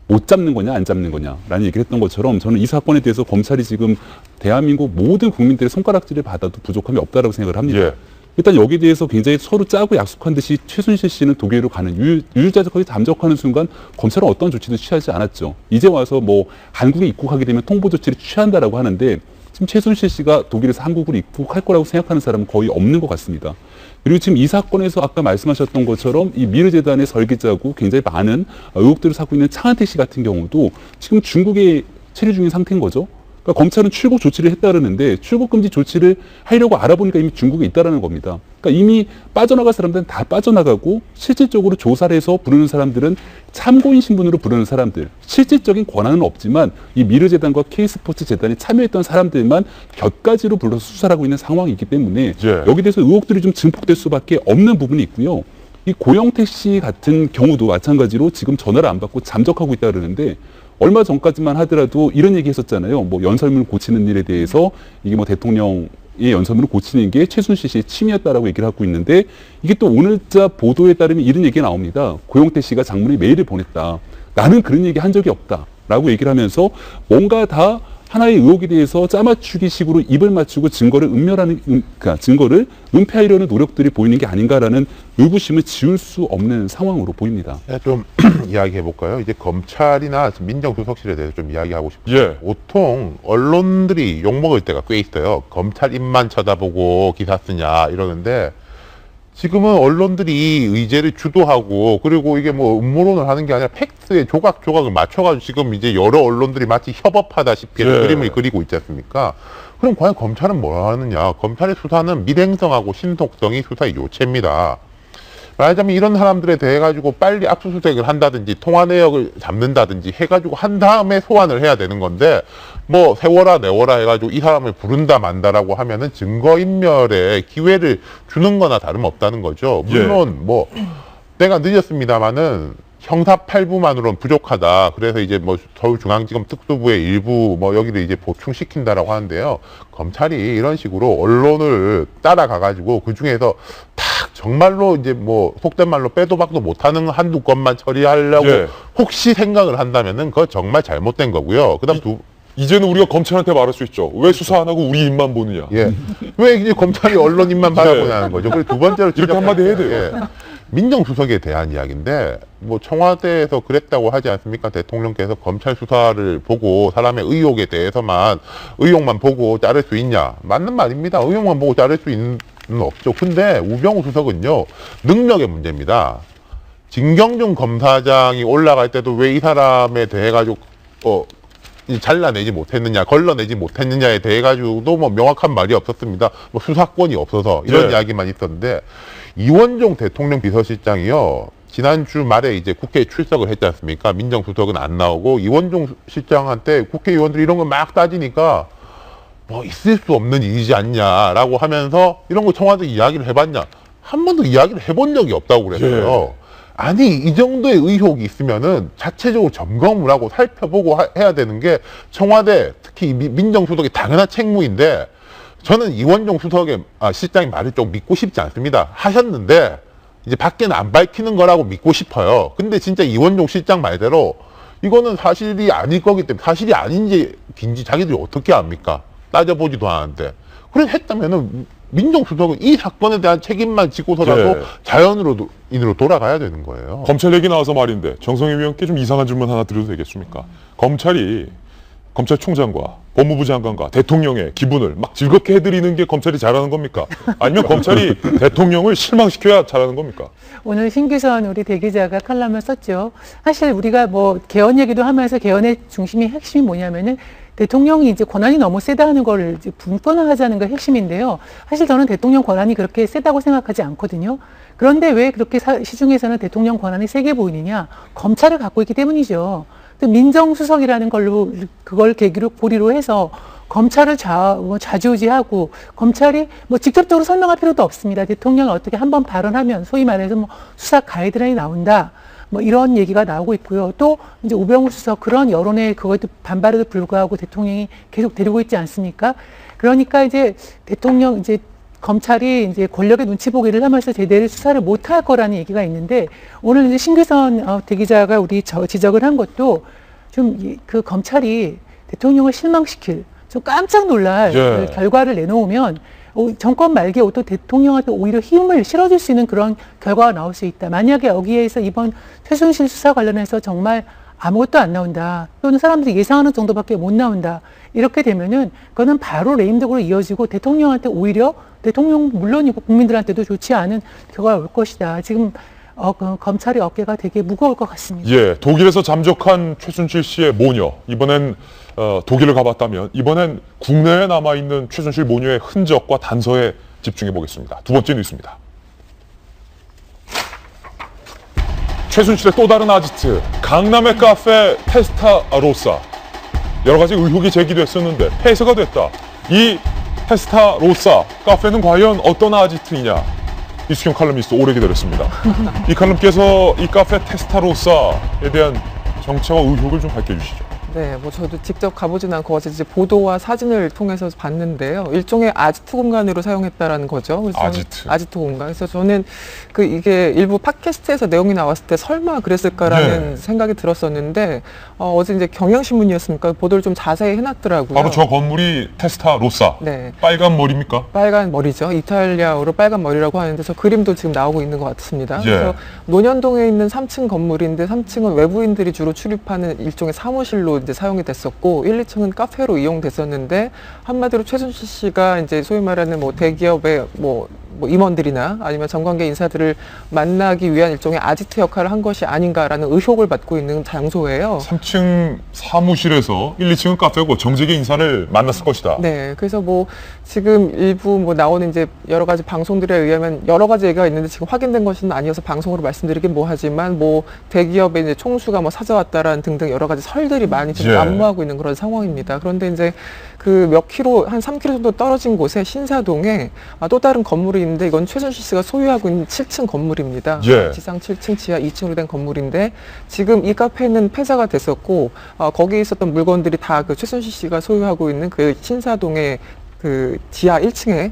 못 잡는 거냐 안 잡는 거냐라는 얘기를 했던 것처럼 저는 이 사건에 대해서 검찰이 지금 대한민국 모든 국민들의 손가락질을 받아도 부족함이 없다라고 생각을 합니다. 예. 일단 여기에 대해서 굉장히 서로 짜고 약속한 듯이 최순실 씨는 독일로 가는 유유자적하게 잠적하는 순간 검찰은 어떤 조치도 취하지 않았죠. 이제 와서 뭐 한국에 입국하게 되면 통보 조치를 취한다라고 하는데 지금 최순실 씨가 독일에서 한국으로 입국할 거라고 생각하는 사람은 거의 없는 것 같습니다. 그리고 지금 이 사건에서 아까 말씀하셨던 것처럼 이 미르재단의 설계자고 굉장히 많은 의혹들을 쌓고 있는 차은택 씨 같은 경우도 지금 중국에 체류 중인 상태인 거죠. 그러니까 검찰은 출국 조치를 했다는데 출국 금지 조치를 하려고 알아보니까 이미 중국에 있다라는 겁니다. 그러니까 이미 빠져나갈 사람들은 다 빠져나가고 실질적으로 조사를 해서 부르는 사람들은 참고인 신분으로 부르는 사람들, 실질적인 권한은 없지만 이 미르재단과 K스포츠 재단이 참여했던 사람들만 곁가지로 불러서 수사를 하고 있는 상황이기 때문에 예. 여기에 대해서 의혹들이 좀 증폭될 수밖에 없는 부분이 있고요. 이 고영택 씨 같은 경우도 마찬가지로 지금 전화를 안 받고 잠적하고 있다 그러는데 얼마 전까지만 하더라도 이런 얘기 했었잖아요. 뭐 연설문을 고치는 일에 대해서 이게 뭐 대통령의 연설문을 고치는 게 최순실 씨의 취미였다라고 얘기를 하고 있는데 이게 또 오늘자 보도에 따르면 이런 얘기가 나옵니다. 고영태 씨가 장문에 메일을 보냈다. 나는 그런 얘기 한 적이 없다라고 얘기를 하면서 뭔가 다 하나의 의혹에 대해서 짜맞추기 식으로 입을 맞추고 증거를 그러니까 증거를 은폐하려는 노력들이 보이는 게 아닌가라는 의구심을 지울 수 없는 상황으로 보입니다. 좀 이야기해 볼까요? 이제 검찰이나 민정수석실에 대해서 좀 이야기하고 싶어요. 예. 보통 언론들이 욕먹을 때가 꽤 있어요. 검찰 입만 쳐다보고 기사 쓰냐 이러는데 지금은 언론들이 의제를 주도하고 그리고 이게 뭐 음모론을 하는 게 아니라 팩트에 조각조각을 맞춰가지고 지금 이제 여러 언론들이 마치 협업하다시피 예. 그림을 그리고 있지 않습니까? 그럼 과연 검찰은 뭘 하느냐? 검찰의 수사는 밀행성하고 신속성이 수사의 요체입니다. 말하자면 이런 사람들에 대해 가지고 빨리 압수수색을 한다든지 통화 내역을 잡는다든지 해가지고 한 다음에 소환을 해야 되는 건데 뭐 세워라 내워라 해가지고 이 사람을 부른다 만다라고 하면은 증거인멸에 기회를 주는 거나 다름없다는 거죠. 물론 뭐 때가 늦었습니다마는 형사 8부만으로는 부족하다. 그래서 이제 뭐 서울중앙지검 특수부의 일부 뭐 여기를 이제 보충시킨다라고 하는데요. 검찰이 이런 식으로 언론을 따라가가지고 그 중에서 딱 정말로 이제 뭐 속된 말로 빼도 박도 못하는 한두 건만 처리하려고 예. 혹시 생각을 한다면은 그거 정말 잘못된 거고요. 그다음 이제는 우리가 검찰한테 말할 수 있죠. 왜 수사 안 하고 우리 입만 보느냐. 예. 왜 이제 검찰이 언론 입만 바라보냐는 거죠. 그리고 두 번째로 이렇게 한마디 해야 돼요. 예. 민정수석에 대한 이야기인데 뭐 청와대에서 그랬다고 하지 않습니까? 대통령께서 검찰 수사를 보고 사람의 의혹만 보고 자를 수 있냐? 맞는 말입니다. 의혹만 보고 자를 수 있는 없죠. 근데 우병우 수석은요 능력의 문제입니다. 진경준 검사장이 올라갈 때도 왜 이 사람에 대해 가지고 잘라내지 못했느냐, 걸러내지 못했느냐에 대해 가지고도 뭐 명확한 말이 없었습니다. 뭐 수사권이 없어서 이런 이야기만 있었는데 이원종 대통령 비서실장이요 지난주 말에 이제 국회에 출석을 했지 않습니까? 민정수석은 안 나오고 이원종 실장한테 국회의원들이 이런 거 막 따지니까 뭐 있을 수 없는 일이지 않냐라고 하면서 이런 거 청와대 이야기를 해봤냐? 한 번도 이야기를 해본 적이 없다고 그랬어요. 아니 이 정도의 의혹이 있으면은 자체적으로 점검을 하고 살펴보고 해야 되는 게 청와대 특히 민정수석의 당연한 책무인데 저는 이원종 실장의 말을 좀 믿고 싶지 않습니다. 하셨는데 이제 밖에는 안 밝히는 거라고 믿고 싶어요. 근데 진짜 이원종 실장 말대로 이거는 사실이 아닐 거기 때문에 사실이 아닌지 긴지 자기들이 어떻게 압니까? 따져보지도 않았는데 그래 했다면은 민정수석은 이 사건에 대한 책임만 지고서라도 자연으로 돌아가야 되는 거예요. 검찰 얘기 나와서 말인데 정성희 위원께 좀 이상한 질문 하나 드려도 되겠습니까? 검찰이 검찰총장과 법무부 장관과 대통령의 기분을 막 즐겁게 해드리는 게 검찰이 잘하는 겁니까? 아니면 검찰이 대통령을 실망시켜야 잘하는 겁니까? 오늘 신규선 우리 대기자가 칼럼을 썼죠. 사실 우리가 뭐 개헌 얘기도 하면서 개헌의 핵심이 뭐냐면은 대통령이 이제 권한이 너무 세다는 걸 이제 분권화하자는 게 핵심인데요. 사실 저는 대통령 권한이 그렇게 세다고 생각하지 않거든요. 그런데 왜 그렇게 시중에서는 대통령 권한이 세게 보이느냐? 검찰을 갖고 있기 때문이죠. 민정수석이라는 걸로 그걸 계기로 고리로 해서 검찰을 좌지우지하고 검찰이 뭐 직접적으로 설명할 필요도 없습니다. 대통령이 어떻게 한번 발언하면 소위 말해서 뭐 수사 가이드라인이 나온다. 뭐 이런 얘기가 나오고 있고요. 또 이제 우병우 수석 그런 여론의 그것도 반발에도 불구하고 대통령이 계속 데리고 있지 않습니까? 그러니까 이제 대통령 이제 검찰이 이제 권력의 눈치 보기를 하면서 제대로 수사를 못할 거라는 얘기가 있는데 오늘 이제 신규선 대기자가 우리 지적을 한 것도 좀 그 검찰이 대통령을 실망시킬 좀 깜짝 놀랄 예. 결과를 내놓으면 정권 말기에 또 대통령한테 오히려 힘을 실어줄 수 있는 그런 결과가 나올 수 있다. 만약에 여기에서 이번 최순실 수사 관련해서 정말 아무것도 안 나온다. 또는 사람들이 예상하는 정도밖에 못 나온다. 이렇게 되면은 그거는 바로 레임덕으로 이어지고 대통령한테 오히려 대통령 물론이고 국민들한테도 좋지 않은 결과가 올 것이다. 지금 그 검찰의 어깨가 되게 무거울 것 같습니다. 예, 독일에서 잠적한 최순실 씨의 모녀, 이번엔 독일을 가봤다면 이번엔 국내에 남아있는 최순실 모녀의 흔적과 단서에 집중해 보겠습니다. 두 번째 뉴스입니다. 최순실의 또 다른 아지트, 강남의 카페 테스타로사. 여러 가지 의혹이 제기됐었는데 폐쇄가 됐다. 이 테스타로사 카페는 과연 어떤 아지트이냐? 이수경 칼럼니스트 오래 기다렸습니다. 이 칼럼께서 이 카페 테스타로사에 대한 정체와 의혹을 좀 밝혀주시죠. 네, 뭐 저도 직접 가보진 않고 어제 이제 보도와 사진을 통해서 봤는데요. 일종의 아지트 공간으로 사용했다라는 거죠. 그래서 아지트 공간. 그래서 저는 그 이게 일부 팟캐스트에서 내용이 나왔을 때 설마 그랬을까라는 생각이 들었었는데 어제 이제 경향신문이었습니까? 보도를 좀 자세히 해놨더라고요. 바로 저 건물이 테스타로사. 네. 빨간 머리입니까? 빨간 머리죠. 이탈리아어로 빨간 머리라고 하는데 저 그림도 지금 나오고 있는 것 같습니다. 예. 그래서 논현동에 있는 3층 건물인데 3층은 외부인들이 주로 출입하는 일종의 사무실로 이제 사용이 됐었고 1, 2층은 카페로 이용됐었는데 한마디로 최순실 씨가 이제 소위 말하는 뭐 대기업의 뭐 임원들이나 아니면 정관계 인사들을 만나기 위한 일종의 아지트 역할을 한 것이 아닌가라는 의혹을 받고 있는 장소예요. 3층 사무실에서 1, 2층은 카페고 정직의 인사를 만났을 것이다. 네, 그래서 뭐 지금 일부 뭐 나오는 이제 여러 가지 방송들에 의하면 여러 가지 얘기가 있는데 지금 확인된 것은 아니어서 방송으로 말씀드리긴 뭐하지만 뭐 대기업의 이제 총수가 뭐 찾아왔다라는 등등 여러 가지 설들이 많이 지금 난무하고 있는 그런 상황입니다. 그런데 이제 그 몇 킬로 한 3km 정도 떨어진 곳에 신사동에 또 다른 건물이 있는데 이건 최순실 씨가 소유하고 있는 7층 건물입니다. 예. 지상 7층 지하 2층으로 된 건물인데 지금 이 카페는 폐쇄가 됐었고 거기에 있었던 물건들이 다 그 최순실 씨가 소유하고 있는 그 신사동의 그 지하 1층에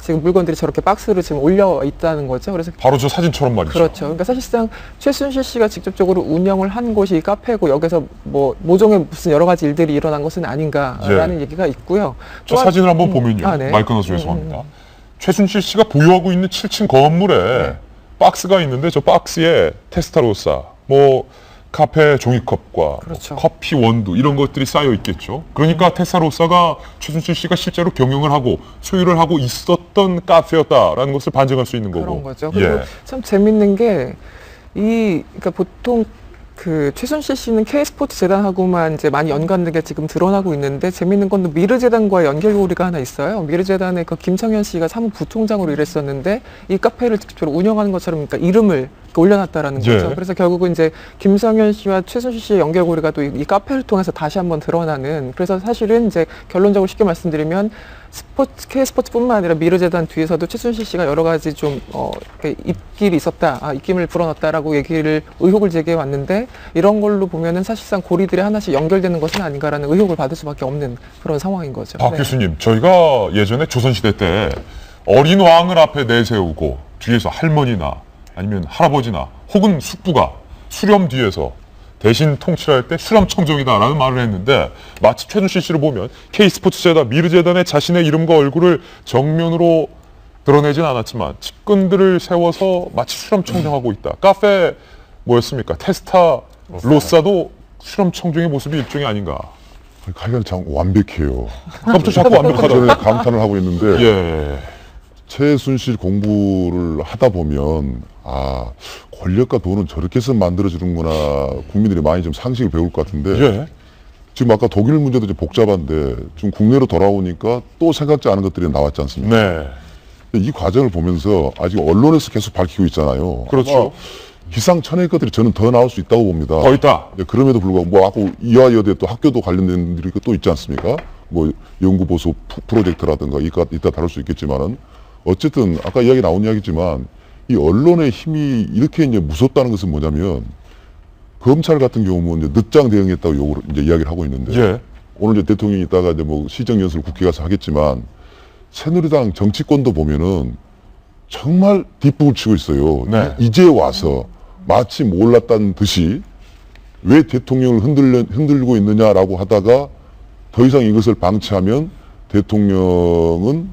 지금 물건들이 저렇게 박스로 지금 올려 있다는 거죠. 그래서 바로 저 사진처럼 말이죠. 그렇죠. 그러니까 사실상 최순실 씨가 직접적으로 운영을 한 곳이 이 카페고 여기서 뭐 모종의 무슨 여러 가지 일들이 일어난 것은 아닌가라는 얘기가 있고요. 저 사진을 한번 보면요. 네. 마이크 끊어서 죄송합니다. 최순실 씨가 보유하고 있는 7층 건물에 박스가 있는데 저 박스에 테스타로사, 뭐 카페 종이컵과 그렇죠. 커피 원두 이런 것들이 쌓여 있겠죠. 그러니까 테스타로사가 최순실 씨가 실제로 경영을 하고 소유를 하고 있었던 카페였다라는 것을 반증할 수 있는 거고. 그런 거죠. 그리고 참 재밌는 게 그러니까 보통 그 최순실 씨는 K스포츠 재단하고만 이제 많이 연관된 게 지금 드러나고 있는데 재밌는 건 미르 재단과의 연결고리가 하나 있어요. 미르 재단의 그 김청현 씨가 사무부총장으로 일했었는데 이 카페를 직접적으로 운영하는 것처럼 그러니까 이름을 올려놨다라는 거죠. 그래서 결국은 이제 김성현 씨와 최순실 씨의 연결고리가 또 이 카페를 통해서 다시 한번 드러나는. 그래서 사실은 이제 결론적으로 쉽게 말씀드리면 K스포츠뿐만 아니라 미르재단 뒤에서도 최순실 씨가 여러 가지 좀 입길이 있었다, 입김을 불어넣었다라고 의혹을 제기해 왔는데 이런 걸로 보면은 사실상 고리들이 하나씩 연결되는 것은 아닌가라는 의혹을 받을 수밖에 없는 그런 상황인 거죠. 박 교수님, 저희가 예전에 조선시대 때 어린 왕을 앞에 내세우고 뒤에서 할머니나 아니면 할아버지나 혹은 숙부가 수렴 뒤에서 대신 통치할 때 수렴청정이다라는 말을 했는데 마치 최순실 씨를 보면 K스포츠재단, 미르재단의 자신의 이름과 얼굴을 정면으로 드러내진 않았지만 측근들을 세워서 마치 수렴청정하고 있다. 카페 뭐였습니까? 테스타로사도 수렴청정의 모습이 일종이 아닌가. 하여간 참 완벽해요. 아까부터 자꾸 완벽하다고. 저는 감탄을 하고 있는데 예. 최순실 공부를 하다 보면 권력과 돈은 저렇게 해서 만들어주는구나 국민들이 많이 좀 상식을 배울 것 같은데 지금 아까 독일 문제도 이제 복잡한데 지금 국내로 돌아오니까 또 생각지 않은 것들이 나왔지 않습니까? 네. 이 과정을 보면서 아직 언론에서 계속 밝히고 있잖아요. 그렇죠. 기상천외 것들이 저는 더 나올 수 있다고 봅니다. 더 있다. 네, 그럼에도 불구하고 뭐 아까 이화여대 또 학교도 관련된 일이 또 있지 않습니까? 뭐 연구보수 프로젝트라든가 이따 다룰 수 있겠지만은 어쨌든 아까 이야기 나온 이야기지만 이 언론의 힘이 이렇게 이제 무섭다는 것은 뭐냐면 검찰 같은 경우는 이제 늦장 대응했다고 욕을 이제 이야기를 하고 있는데 예. 오늘 이제 대통령이 있다가 이제 뭐 시정연설 국회 가서 하겠지만 새누리당 정치권도 보면은 정말 뒷북을 치고 있어요. 네. 이제 와서 마치 몰랐다는 듯이 왜 대통령을 흔들고 있느냐라고 하다가 더 이상 이것을 방치하면 대통령은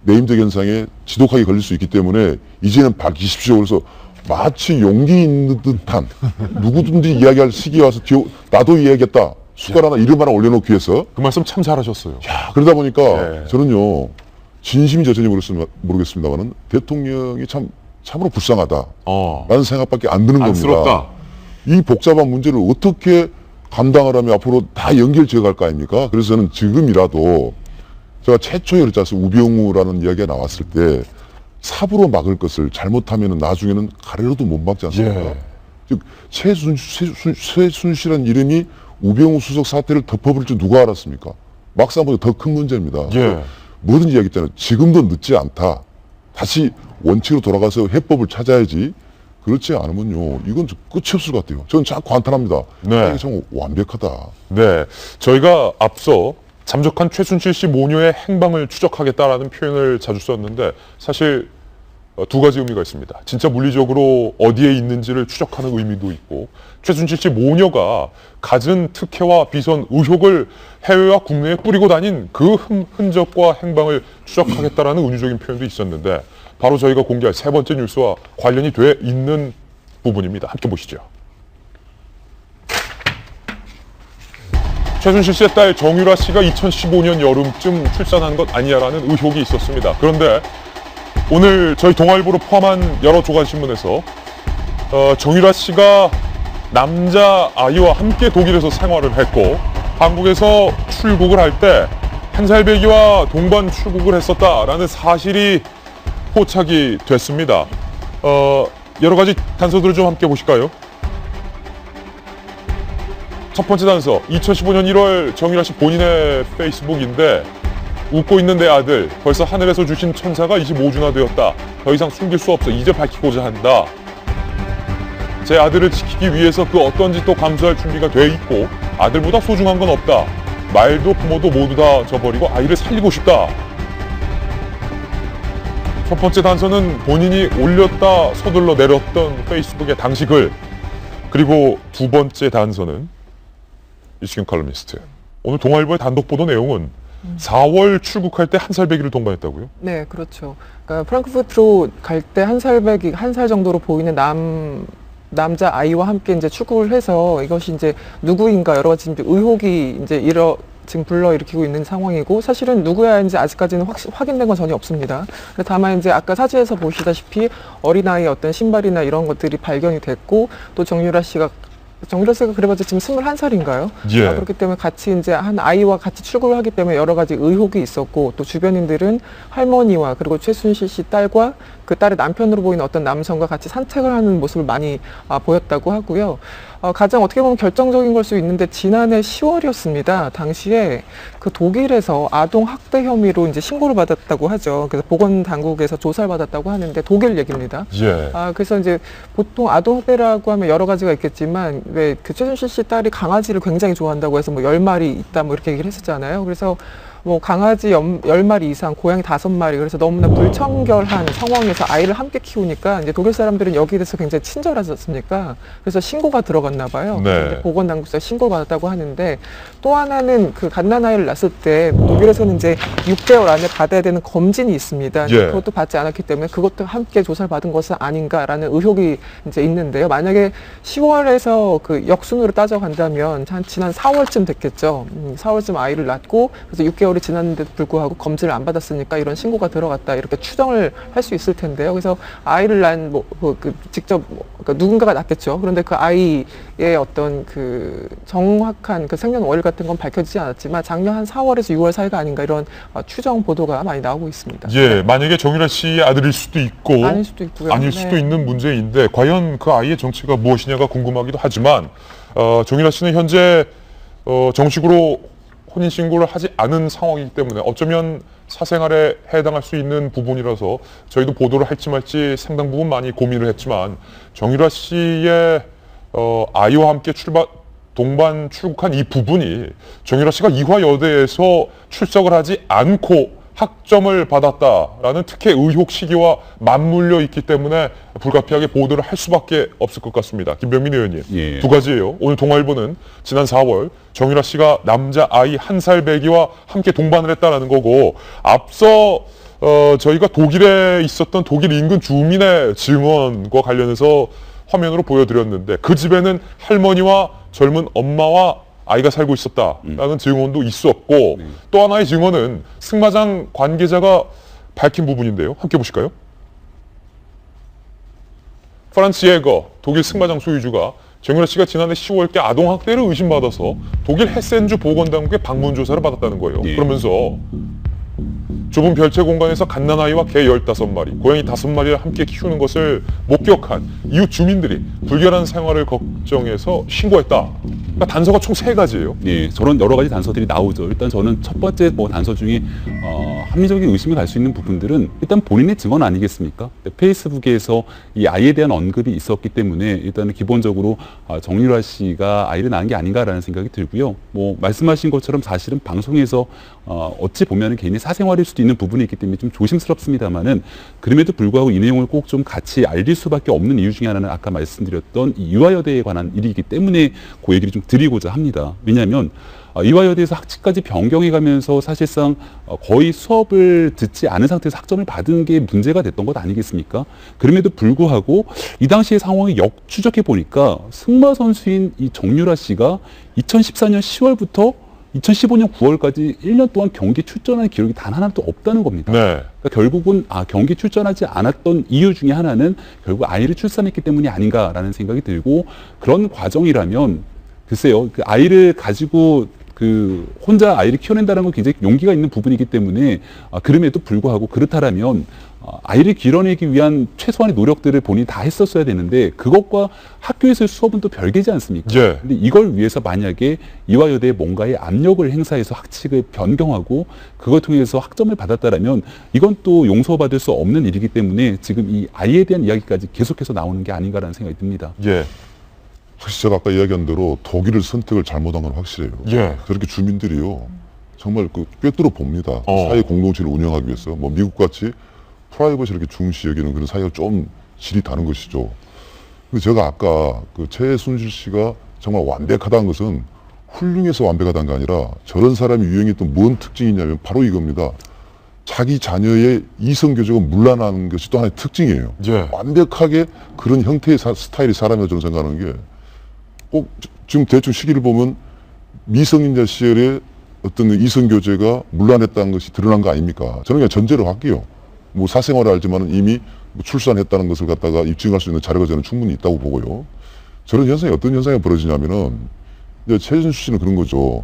내임적 현상에 지독하게 걸릴 수 있기 때문에 이제는 밝히십시오. 그래서 마치 용기 있는 듯한 누구든지 이야기할 시기에 와서 나도 이야기했다. 숟갈 하나 이름 하나 올려놓기 위해서. 그 말씀 참 잘하셨어요. 그러다 보니까 네. 저는요. 진심인지 어쩐지 모르겠습니다만은 대통령이 참으로 불쌍하다. 라는 생각밖에 안 드는 겁니다. 안쓰럽다. 이 복잡한 문제를 어떻게 감당을 하면 앞으로 다 연결 지어갈 거 아닙니까? 그래서 저는 지금이라도 제가 최초에 그랬지 않습니까? 우병우라는 이야기가 나왔을 때 삽으로 막을 것을 잘못하면 나중에는 가래로도 못 막지 않습니까? 예. 즉 최순실이라는 이름이 우병우 수석 사태를 덮어버릴 줄 누가 알았습니까? 막상 보면 더 큰 문제입니다. 예. 뭐든지 이야기했잖아요. 지금도 늦지 않다. 다시 원칙으로 돌아가서 해법을 찾아야지. 그렇지 않으면요. 이건 좀 끝이 없을 것 같아요. 저는 자꾸 한탄합니다. 네. 이게 참 완벽하다. 네. 저희가 앞서 잠적한 최순실 씨 모녀의 행방을 추적하겠다라는 표현을 자주 썼는데 사실 두 가지 의미가 있습니다. 진짜 물리적으로 어디에 있는지를 추적하는 의미도 있고 최순실 씨 모녀가 갖은 특혜와 비선 의혹을 해외와 국내에 뿌리고 다닌 그 흔적과 행방을 추적하겠다라는 은유적인 표현도 있었는데 바로 저희가 공개할 세 번째 뉴스와 관련이 돼 있는 부분입니다. 함께 보시죠. 최순실 씨의 딸 정유라 씨가 2015년 여름쯤 출산한 것 아니냐라는 의혹이 있었습니다. 그런데 오늘 저희 동아일보를 포함한 여러 조간신문에서 정유라 씨가 남자 아이와 함께 독일에서 생활을 했고 한국에서 출국을 할 때 한살배기와 동반 출국을 했었다라는 사실이 포착이 됐습니다. 여러 가지 단서들을 좀 함께 보실까요? 첫 번째 단서, 2015년 1월 정유라 씨 본인의 페이스북인데 웃고 있는 내 아들, 벌써 하늘에서 주신 천사가 25주나 되었다. 더 이상 숨길 수 없어. 이제 밝히고자 한다. 제 아들을 지키기 위해서 그 어떤 짓도 감수할 준비가 돼 있고 아들보다 소중한 건 없다. 말도 부모도 모두 다 저버리고 아이를 살리고 싶다. 첫 번째 단서는 본인이 올렸다 서둘러 내렸던 페이스북의 당시 글. 그리고 두 번째 단서는 이시경 칼럼니스트. 오늘 동아일보의 단독 보도 내용은 4월 출국할 때 한살배기를 동반했다고요? 네, 그렇죠. 그러니까 프랑크푸르트로 갈 때 한살배기, 한 살 정도로 보이는 남자 아이와 함께 이제 출국을 해서 이것이 이제 누구인가 여러 가지 의혹이 이제 지금 불러일으키고 있는 상황이고 사실은 누구야인지 아직까지는 확인된 건 전혀 없습니다. 다만 이제 아까 사진에서 보시다시피 어린아이의 어떤 신발이나 이런 것들이 발견이 됐고 또 정유라 씨가 그래봤자 지금 21살인가요? 예. 그렇기 때문에 같이 이제 한 아이와 같이 출국을 하기 때문에 여러 가지 의혹이 있었고 또 주변인들은 할머니와 그리고 최순실 씨 딸과 그 딸의 남편으로 보이는 어떤 남성과 같이 산책을 하는 모습을 많이 보였다고 하고요. 가장 어떻게 보면 결정적인 걸 수 있는데 지난해 10월이었습니다. 당시에 그 독일에서 아동 학대 혐의로 이제 신고를 받았다고 하죠. 그래서 보건 당국에서 조사를 받았다고 하는데 독일 얘기입니다. 예. 그래서 이제 보통 아동 학대라고 하면 여러 가지가 있겠지만 왜 그 최순실 씨 딸이 강아지를 굉장히 좋아한다고 해서 뭐 10마리 있다 뭐 이렇게 얘기를 했었잖아요. 그래서 뭐 강아지 10마리 이상, 고양이 5마리, 그래서 너무나 불청결한 상황에서 아이를 함께 키우니까 이제 독일 사람들은 여기에 대해서 굉장히 친절하지 않습니까? 그래서 신고가 들어갔나 봐요. 네. 보건당국에서 신고를 받았다고 하는데 또 하나는 그 갓난아이를 낳았을 때 독일에서는 이제 6개월 안에 받아야 되는 검진이 있습니다. 예. 그것도 받지 않았기 때문에 그것도 함께 조사를 받은 것은 아닌가라는 의혹이 이제 있는데요. 만약에 10월에서 그 역순으로 따져간다면 한 지난 4월쯤 됐겠죠. 4월쯤 아이를 낳고 그래서 6개월 6개월이 지났는데도 불구하고 검진을 안 받았으니까 이런 신고가 들어갔다 이렇게 추정을 할 수 있을 텐데요. 그래서 아이를 낳은 직접 그러니까 누군가가 낳겠죠. 그런데 그 아이의 어떤 그 정확한 그 생년월일 같은 건 밝혀지지 않았지만 작년 한 4월에서 6월 사이가 아닌가 이런 추정 보도가 많이 나오고 있습니다. 예, 만약에 정유라 씨의 아들일 수도 있고 아닐 수도 있고요. 아닐 수도 있는 문제인데 과연 그 아이의 정체가 무엇이냐가 궁금하기도 하지만 정유라 씨는 현재 정식으로 혼인신고를 하지 않은 상황이기 때문에 어쩌면 사생활에 해당할 수 있는 부분이라서 저희도 보도를 할지 말지 상당 부분 많이 고민을 했지만 정유라 씨의 아이와 함께 동반 출국한 이 부분이 정유라 씨가 이화여대에서 출석을 하지 않고 학점을 받았다라는 특혜 의혹 시기와 맞물려 있기 때문에 불가피하게 보도를 할 수밖에 없을 것 같습니다. 김병민 의원님, 예. 두 가지예요. 오늘 동아일보는 지난 4월 정유라 씨가 남자 아이 1살 배기와 함께 동반을 했다는 거고 앞서 저희가 독일에 있었던 독일 인근 주민의 증언과 관련해서 화면으로 보여드렸는데 그 집에는 할머니와 젊은 엄마와 아이가 살고 있었다라는 증언도 있었고 또 하나의 증언은 승마장 관계자가 밝힌 부분인데요. 함께 보실까요? 프란츠 예거 독일 승마장 소유주가 정유라 씨가 지난해 10월께 아동학대를 의심받아서 독일 헤센주 보건당국에 방문 조사를 받았다는 거예요. 예. 그러면서 좁은 별채 공간에서 갓난아이와 개 15마리, 고양이 5마리를 함께 키우는 것을 목격한 이웃 주민들이 불결한 생활을 걱정해서 신고했다. 그러니까 단서가 총 3가지예요. 예, 저런 여러 가지 단서들이 나오죠. 일단 저는 첫 번째 단서 중에 합리적인 의심이 갈 수 있는 부분들은 일단 본인의 증언 아니겠습니까? 페이스북에서 이 아이에 대한 언급이 있었기 때문에 일단은 기본적으로 정유라 씨가 아이를 낳은 게 아닌가라는 생각이 들고요. 뭐 말씀하신 것처럼 사실은 방송에서 어찌 보면 개인의 사생활일 수도 있는 부분이 있기 때문에 좀 조심스럽습니다만은 그럼에도 불구하고 이 내용을 꼭 좀 같이 알릴 수밖에 없는 이유 중에 하나는 아까 말씀드렸던 이 유아여대에 관한 일이기 때문에 그 얘기를 좀 드리고자 합니다. 왜냐하면 이화여대에서 학칙까지 변경해가면서 사실상 거의 수업을 듣지 않은 상태에서 학점을 받은 게 문제가 됐던 것 아니겠습니까? 그럼에도 불구하고 이 당시의 상황을 역추적해 보니까 승마 선수인 이 정유라 씨가 2014년 10월부터 2015년 9월까지 1년 동안 경기 출전한 기록이 단 하나도 없다는 겁니다. 네. 그러니까 결국은 경기 출전하지 않았던 이유 중에 하나는 결국 아이를 출산했기 때문이 아닌가라는 생각이 들고 그런 과정이라면 글쎄요, 그 아이를 가지고 혼자 아이를 키워낸다는 건 굉장히 용기가 있는 부분이기 때문에 그럼에도 불구하고 그렇다라면 아이를 길러내기 위한 최소한의 노력들을 본인이 다 했었어야 되는데 그것과 학교에서의 수업은 또 별개지 않습니까? 예. 근데 이걸 위해서 만약에 이화여대에 뭔가의 압력을 행사해서 학칙을 변경하고 그걸 통해서 학점을 받았다라면 이건 또 용서받을 수 없는 일이기 때문에 지금 이 아이에 대한 이야기까지 계속해서 나오는 게 아닌가라는 생각이 듭니다. 예. 사실 제가 아까 이야기한 대로 독일을 선택을 잘못한 건 확실해요. 예. 저렇게 주민들이요. 정말 꿰뚫어 봅니다. 사회 공동체를 운영하기 위해서. 뭐 미국같이 프라이버시 이렇게 중시 여기는 그런 사회가 좀 질이 다른 것이죠. 근데 제가 아까 최순실 씨가 정말 완벽하다는 것은 훌륭해서 완벽하다는 게 아니라 저런 사람이 유행했던 뭔 특징이 있냐면 바로 이겁니다. 자기 자녀의 이성교제가 문란한 것이 또 하나의 특징이에요. 예. 완벽하게 그런 형태의 스타일의 사람이라고 저는 생각하는 게 꼭 지금 대충 시기를 보면 미성년자 시절에 어떤 이성교제가 문란했다는 것이 드러난 거 아닙니까? 저는 그냥 전제로 할게요. 뭐 사생활을 알지만 이미 출산했다는 것을 갖다가 입증할 수 있는 자료가 저는 충분히 있다고 보고요. 저런 현상이 어떤 현상이 벌어지냐면은 이제 최순실 씨는 그런 거죠.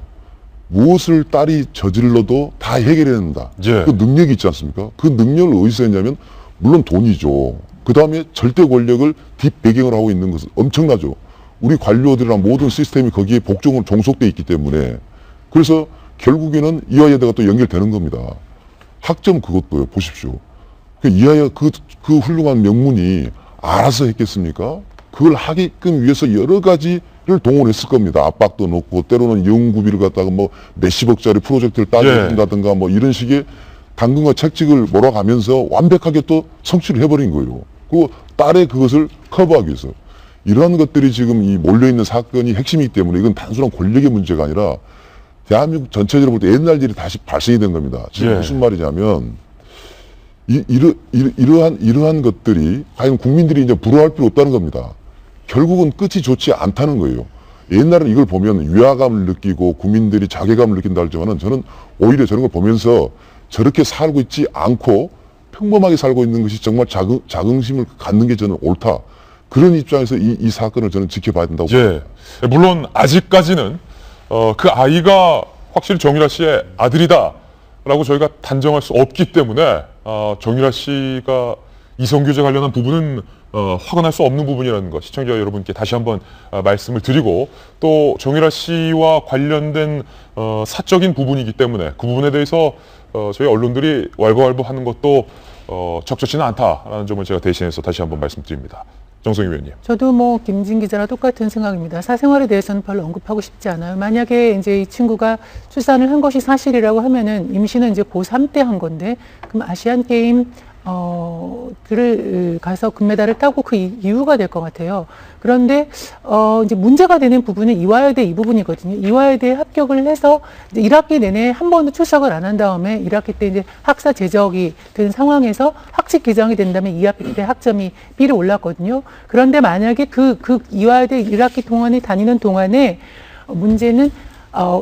무엇을 딸이 저질러도 다 해결해낸다. 예. 그 능력이 있지 않습니까? 그 능력을 어디서 했냐면 물론 돈이죠. 그 다음에 절대 권력을 뒷배경을 하고 있는 것은 엄청나죠. 우리 관료들이랑 모든 시스템이 거기에 복종으로 종속돼 있기 때문에 그래서 결국에는 이화여대가 또 연결되는 겁니다. 학점 그것도요. 보십시오. 이화여 그 훌륭한 명문이 알아서 했겠습니까? 그걸 하게끔 위해서 여러 가지를 동원했을 겁니다. 압박도 넣고 때로는 연구비를 갖다가 뭐 몇십억짜리 프로젝트를 따져준다든가 뭐 이런 식의 당근과 책찍을 몰아가면서 완벽하게 또 성취를 해버린 거예요. 그 딸의 그것을 커버하기 위해서. 이러한 것들이 지금 이 몰려있는 사건이 핵심이기 때문에 이건 단순한 권력의 문제가 아니라 대한민국 전체적으로 볼 때 옛날 일이 다시 발생이 된 겁니다. 지금 무슨 말이냐면 이러한 것들이 과연 국민들이 이제 부러워할 필요 없다는 겁니다. 결국은 끝이 좋지 않다는 거예요. 옛날에는 이걸 보면 위화감을 느끼고 국민들이 자괴감을 느낀다 하지만은 저는 오히려 저런 걸 보면서 저렇게 살고 있지 않고 평범하게 살고 있는 것이 정말 자긍심을 갖는 게 저는 옳다. 그런 입장에서 이 사건을 저는 지켜봐야 된다고 봅니다. 예. 물론 아직까지는 그 아이가 확실히 정유라 씨의 아들이다라고 저희가 단정할 수 없기 때문에 정유라 씨가 이성교제 관련한 부분은 확언할 수 없는 부분이라는 것 시청자 여러분께 다시 한번 말씀을 드리고 또 정유라 씨와 관련된 사적인 부분이기 때문에 그 부분에 대해서 저희 언론들이 왈가왈부하는 것도 적절치는 않다라는 점을 제가 대신해서 다시 한번 말씀드립니다. 정성희 위원님. 저도 뭐 김진 기자랑 똑같은 생각입니다. 사생활에 대해서는 별로 언급하고 싶지 않아요. 만약에 이제 이 친구가 출산을 한 것이 사실이라고 하면은 임신은 이제 고3 때 한 건데 그럼 아시안 게임 그를 가서 금메달을 따고 그 이유가 될 것 같아요. 그런데 이제 문제가 되는 부분은 이화여대 이 부분이거든요. 이화여대에 합격을 해서 이제 1학기 내내 한 번도 출석을 안 한 다음에 1학기 때 이제 학사 제적이 된 상황에서 학칙 개정이 된 다음에 2학기 때 학점이 B로 올랐거든요. 그런데 만약에 그 이화여대 1학기 동안에 다니는 동안에 문제는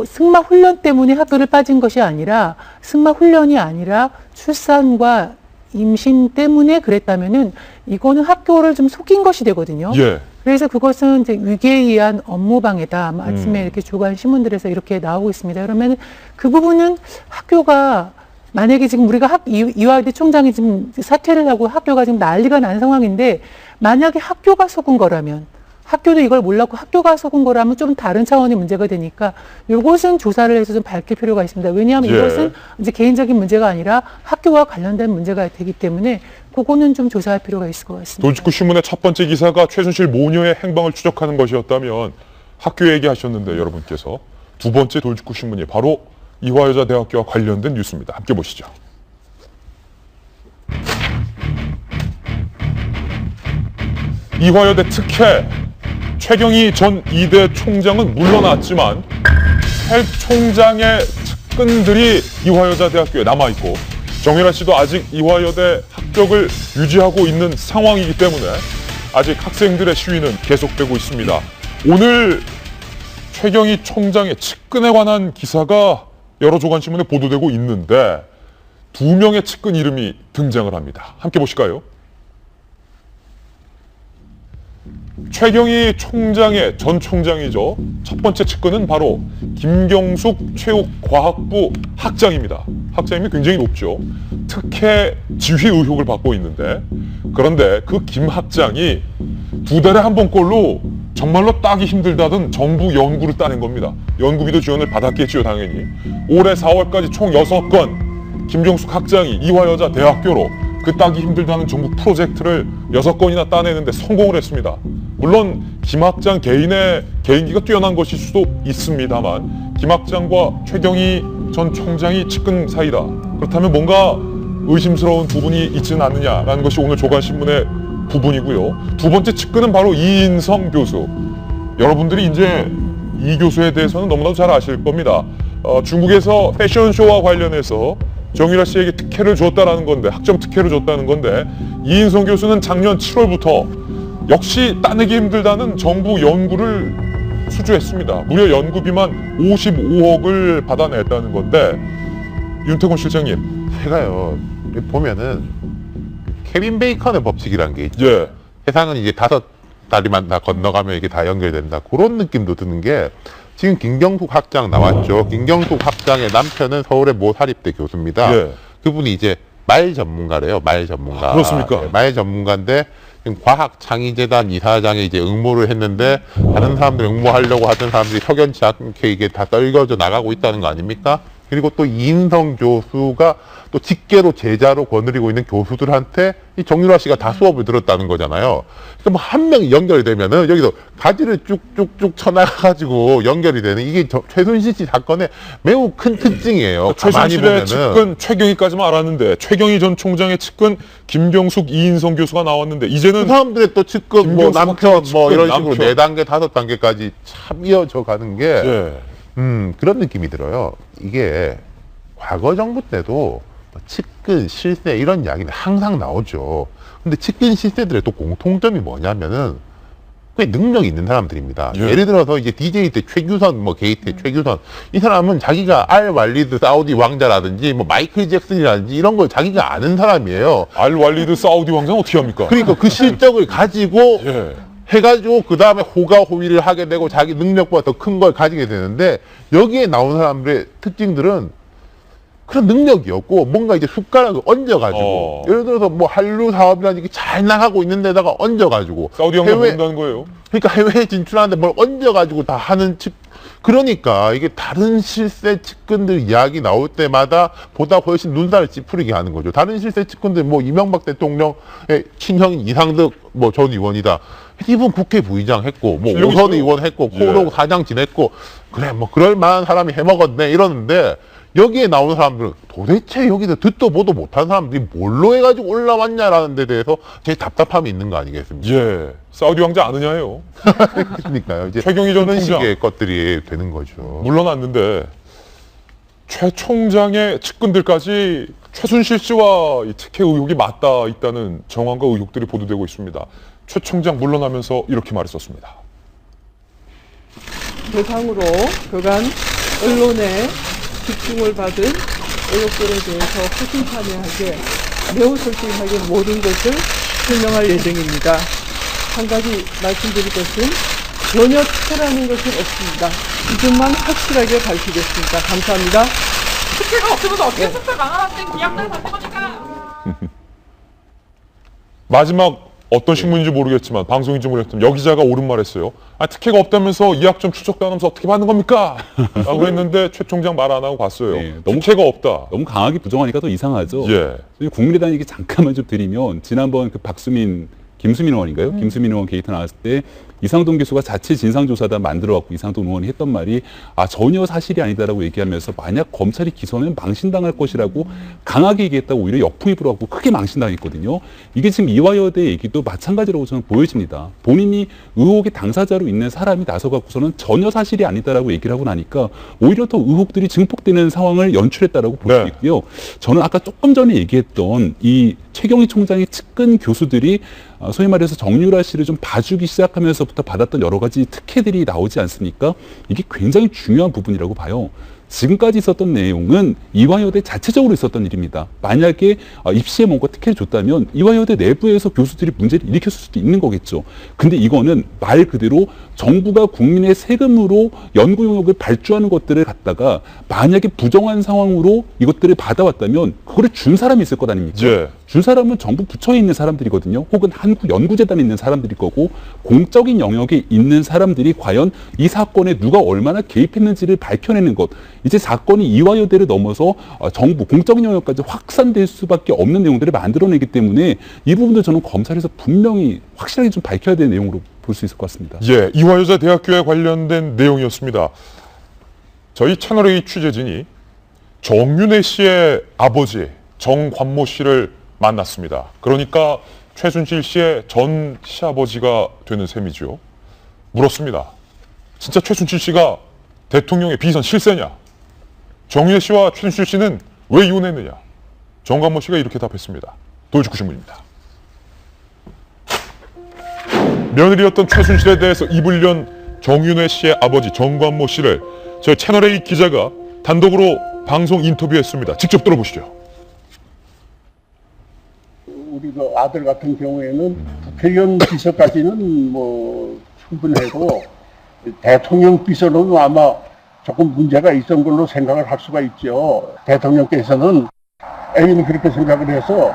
승마 훈련 때문에 학교를 빠진 것이 아니라 승마 훈련이 아니라 출산과 임신 때문에 그랬다면은 이거는 학교를 좀 속인 것이 되거든요. 예. 그래서 그것은 이제 위계에 의한 업무방해다. 아침에 이렇게 주간 신문들에서 이렇게 나오고 있습니다. 그러면 그 부분은 학교가 만약에 지금 우리가 이화여대 총장이 지금 사퇴를 하고 학교가 지금 난리가 난 상황인데 만약에 학교가 속은 거라면 학교도 이걸 몰랐고 학교가 속은 거라면 좀 다른 차원의 문제가 되니까 이것은 조사를 해서 좀 밝힐 필요가 있습니다. 왜냐하면 예. 이것은 이제 개인적인 문제가 아니라 학교와 관련된 문제가 되기 때문에 그거는 좀 조사할 필요가 있을 것 같습니다. 돌직구 신문의 첫 번째 기사가 최순실 모녀의 행방을 추적하는 것이었다면 학교 얘기하셨는데 여러분께서 두 번째 돌직구 신문이 바로 이화여자대학교와 관련된 뉴스입니다. 함께 보시죠. 이화여대 특혜 최경희 전 이대 총장은 물러났지만 헬 총장의 측근들이 이화여자대학교에 남아있고 정유라 씨도 아직 이화여대 합격을 유지하고 있는 상황이기 때문에 아직 학생들의 시위는 계속되고 있습니다. 오늘 최경희 총장의 측근에 관한 기사가 여러 조간신문에 보도되고 있는데 2명의 측근 이름이 등장을 합니다. 함께 보실까요? 최경희 총장의 전 총장이죠. 첫 번째 측근은 바로 김경숙 체육과학부 학장입니다. 학장님이 굉장히 높죠. 특혜 지휘 의혹을 받고 있는데 그런데 그 김 학장이 2달에 한 번꼴로 정말로 따기 힘들다던 정부 연구를 따낸 겁니다. 연구비도 지원을 받았겠지요, 당연히. 올해 4월까지 총 6건 김경숙 학장이 이화여자대학교로 그 따기 힘들다는 정부 프로젝트를 6건이나 따내는데 성공을 했습니다. 물론 김 학장 개인의 개인기가 뛰어난 것일 수도 있습니다만 김 학장과 최경희 전 총장이 측근 사이다. 그렇다면 뭔가 의심스러운 부분이 있지는 않느냐라는 것이 오늘 조간신문의 부분이고요. 두 번째 측근은 바로 이인성 교수. 여러분들이 이제 이 교수에 대해서는 너무나도 잘 아실 겁니다. 중국에서 패션쇼와 관련해서 정유라 씨에게 특혜를 줬다라는 건데, 학점 특혜를 줬다는 건데, 이인성 교수는 작년 7월부터 역시 따내기 힘들다는 정부 연구를 수주했습니다. 무려 연구비만 55억을 받아냈다는 건데, 윤태곤 실장님. 제가요, 보면은, 케빈 베이컨의 법칙이란 게 있죠. 예. 세상은 이제 5다리만 다 건너가면 이게 다 연결된다. 그런 느낌도 드는 게, 지금 김경숙 학장 나왔죠. 김경숙 학장의 남편은 서울의 모 사립대 교수입니다. 예. 그분이 이제 말 전문가래요. 말 전문가. 그렇습니까? 네, 말 전문가인데 과학창의재단 이사장에 이제 응모를 했는데 다른 사람들 응모하려고 하던 사람들이 석연치 않게 이게 다 떨겨져 나가고 있다는 거 아닙니까? 그리고 또 이인성 교수가 또 직계로 제자로 거느리고 있는 교수들한테 이 정유라 씨가 다 수업을 들었다는 거잖아요. 그러니까 뭐 한 명이 연결이 되면은 여기서 가지를 쭉쭉쭉 쳐나가가지고 연결이 되는 이게 최순실 씨 사건의 매우 큰 특징이에요. 최순실의 측근 최경희까지만 알았는데 최경희 전 총장의 측근 김경숙, 이인성 교수가 나왔는데 이제는 그 사람들의 또 측근, 뭐 남편, 뭐 이런 식으로 남편. 4단계, 5단계까지 참 이어져 가는 게 예. 그런 느낌이 들어요. 이게 과거 정부 때도 측근, 실세 이런 이야기는 항상 나오죠. 근데 측근 실세들의 또 공통점이 뭐냐면은 꽤 능력이 있는 사람들입니다. 예. 예를 들어서 이제 DJ 때 최규선, 뭐 게이트의 최규선, 이 사람은 자기가 알 왈리드 사우디 왕자라든지 뭐 마이클 잭슨이라든지 이런 걸 자기가 아는 사람이에요. 알 왈리드 사우디 왕자는 어떻게 합니까? 그러니까 그 실적을 가지고 예. 해가지고 그 다음에 호가호위를 하게 되고 자기 능력보다 더 큰 걸 가지게 되는데, 여기에 나온 사람들의 특징들은 그런 능력이 없고 뭔가 이제 숟가락을 얹어가지고 예를 들어서 뭐 한류 사업이라는 게 잘 나가고 있는 데다가 얹어가지고 사우디 왕자 모른다는 거예요. 그러니까 해외에 진출하는데 뭘 얹어가지고 다 하는 그러니까 이게 다른 실세 측근들 이야기 나올 때마다 보다 훨씬 눈살을 찌푸리게 하는 거죠. 다른 실세 측근들 뭐 이명박 대통령의 친형인 이상득 뭐 전 의원이다. 이분 국회 부의장 했고 뭐 오선 의원 했고 코로 사장 지냈고 그래 뭐 그럴 만한 사람이 해먹었네 이러는데, 여기에 나오는 사람들은 도대체 여기서 듣도 보도 못한 사람들이 뭘로 해가지고 올라왔냐라는 데 대해서 제 답답함이 있는 거 아니겠습니까? 예. 사우디 왕자 아느냐예요. 그러니까요. 이제 최경희 전 그런 총장. 식의 것들이 되는 거죠. 물러났는데 최 총장의 측근들까지 최순실 씨와 이 특혜 의혹이 맞닿아 있다는 정황과 의혹들이 보도되고 있습니다. 최 총장 물러나면서 이렇게 말했었습니다. 대상으로 그간 언론에 집중을 받은 의혹들에 대해서 허심탄회하게 매우 솔직하게 모든 것을 설명할 예정입니다. 한 가지 말씀드릴 것은 전혀 특혜라는 것은 없습니다. 이 점만 확실하게 밝히겠습니다. 감사합니다. 특혜가 없으면 어떻게 특혜 망하는데 계약을 받는 겁니까? 마지막 어떤 신문인지 모르겠지만 방송인지 모르겠지만 여기자가 옳은 말했어요. 아, 특혜가 없다면서 이학점 추적도 안 하면서 어떻게 받는 겁니까? 라고 했는데 최 총장 말 안 하고 갔어요. 네, 너무 특혜가 없다. 너무 강하게 부정하니까 더 이상하죠. 예. 국민의당 얘기 잠깐만 좀 드리면, 지난번 그 김수민 의원인가요? 김수민 의원 게이트 나왔을 때 이상돈 교수가 자체 진상조사단 만들어갖고 이상돈 의원이 했던 말이 전혀 사실이 아니다라고 얘기하면서 만약 검찰이 기소하면 망신당할 것이라고 강하게 얘기했다고 오히려 역풍이 불어갖고 크게 망신당했거든요. 이게 지금 이화여대 얘기도 마찬가지라고 저는 보여집니다. 본인이 의혹의 당사자로 있는 사람이 나서갖고서는 전혀 사실이 아니다라고 얘기를 하고 나니까 오히려 더 의혹들이 증폭되는 상황을 연출했다라고 볼 수 있고요. 저는 아까 조금 전에 얘기했던 이 최경희 총장의 측근 교수들이 소위 말해서 정유라 씨를 좀 봐주기 시작하면서부터 받았던 여러 가지 특혜들이 나오지 않습니까? 이게 굉장히 중요한 부분이라고 봐요. 지금까지 있었던 내용은 이화여대 자체적으로 있었던 일입니다. 만약에 입시에 뭔가 특혜를 줬다면 이화여대 내부에서 교수들이 문제를 일으켰을 수도 있는 거겠죠. 근데 이거는 말 그대로 정부가 국민의 세금으로 연구 용역을 발주하는 것들을 갖다가 만약에 부정한 상황으로 이것들을 받아왔다면 그거를 준 사람이 있을 것 아닙니까? 예. 준 사람은 정부 부처에 있는 사람들이거든요. 혹은 한국연구재단에 있는 사람들일 거고, 공적인 영역에 있는 사람들이 과연 이 사건에 누가 얼마나 개입했는지를 밝혀내는 것, 이제 사건이 이화여대를 넘어서 정부, 공적인 영역까지 확산될 수밖에 없는 내용들을 만들어내기 때문에 이 부분도 저는 검찰에서 분명히 확실하게 좀 밝혀야 되는 내용으로 볼 수 있을 것 같습니다. 예, 이화여자 대학교에 관련된 내용이었습니다. 저희 채널A 취재진이 정윤회 씨의 아버지 정관모 씨를 만났습니다. 그러니까 최순실 씨의 전 시아버지가 되는 셈이죠. 물었습니다. 진짜 최순실 씨가 대통령의 비선 실세냐? 정윤회 씨와 최순실 씨는 왜 이혼했느냐? 정관모 씨가 이렇게 답했습니다. 도이치구 신문입니다. 며느리였던 최순실에 대해서 입을 연 정윤회 씨의 아버지 정관모 씨를 저희 채널A 기자가 단독으로 방송 인터뷰했습니다. 직접 들어보시죠. 우리 그 아들 같은 경우에는 국회의원 비서까지는 뭐 충분해도 대통령 비서로는 아마 조금 문제가 있던 걸로 생각을 할 수가 있죠. 대통령께서는 애인이 그렇게 생각을 해서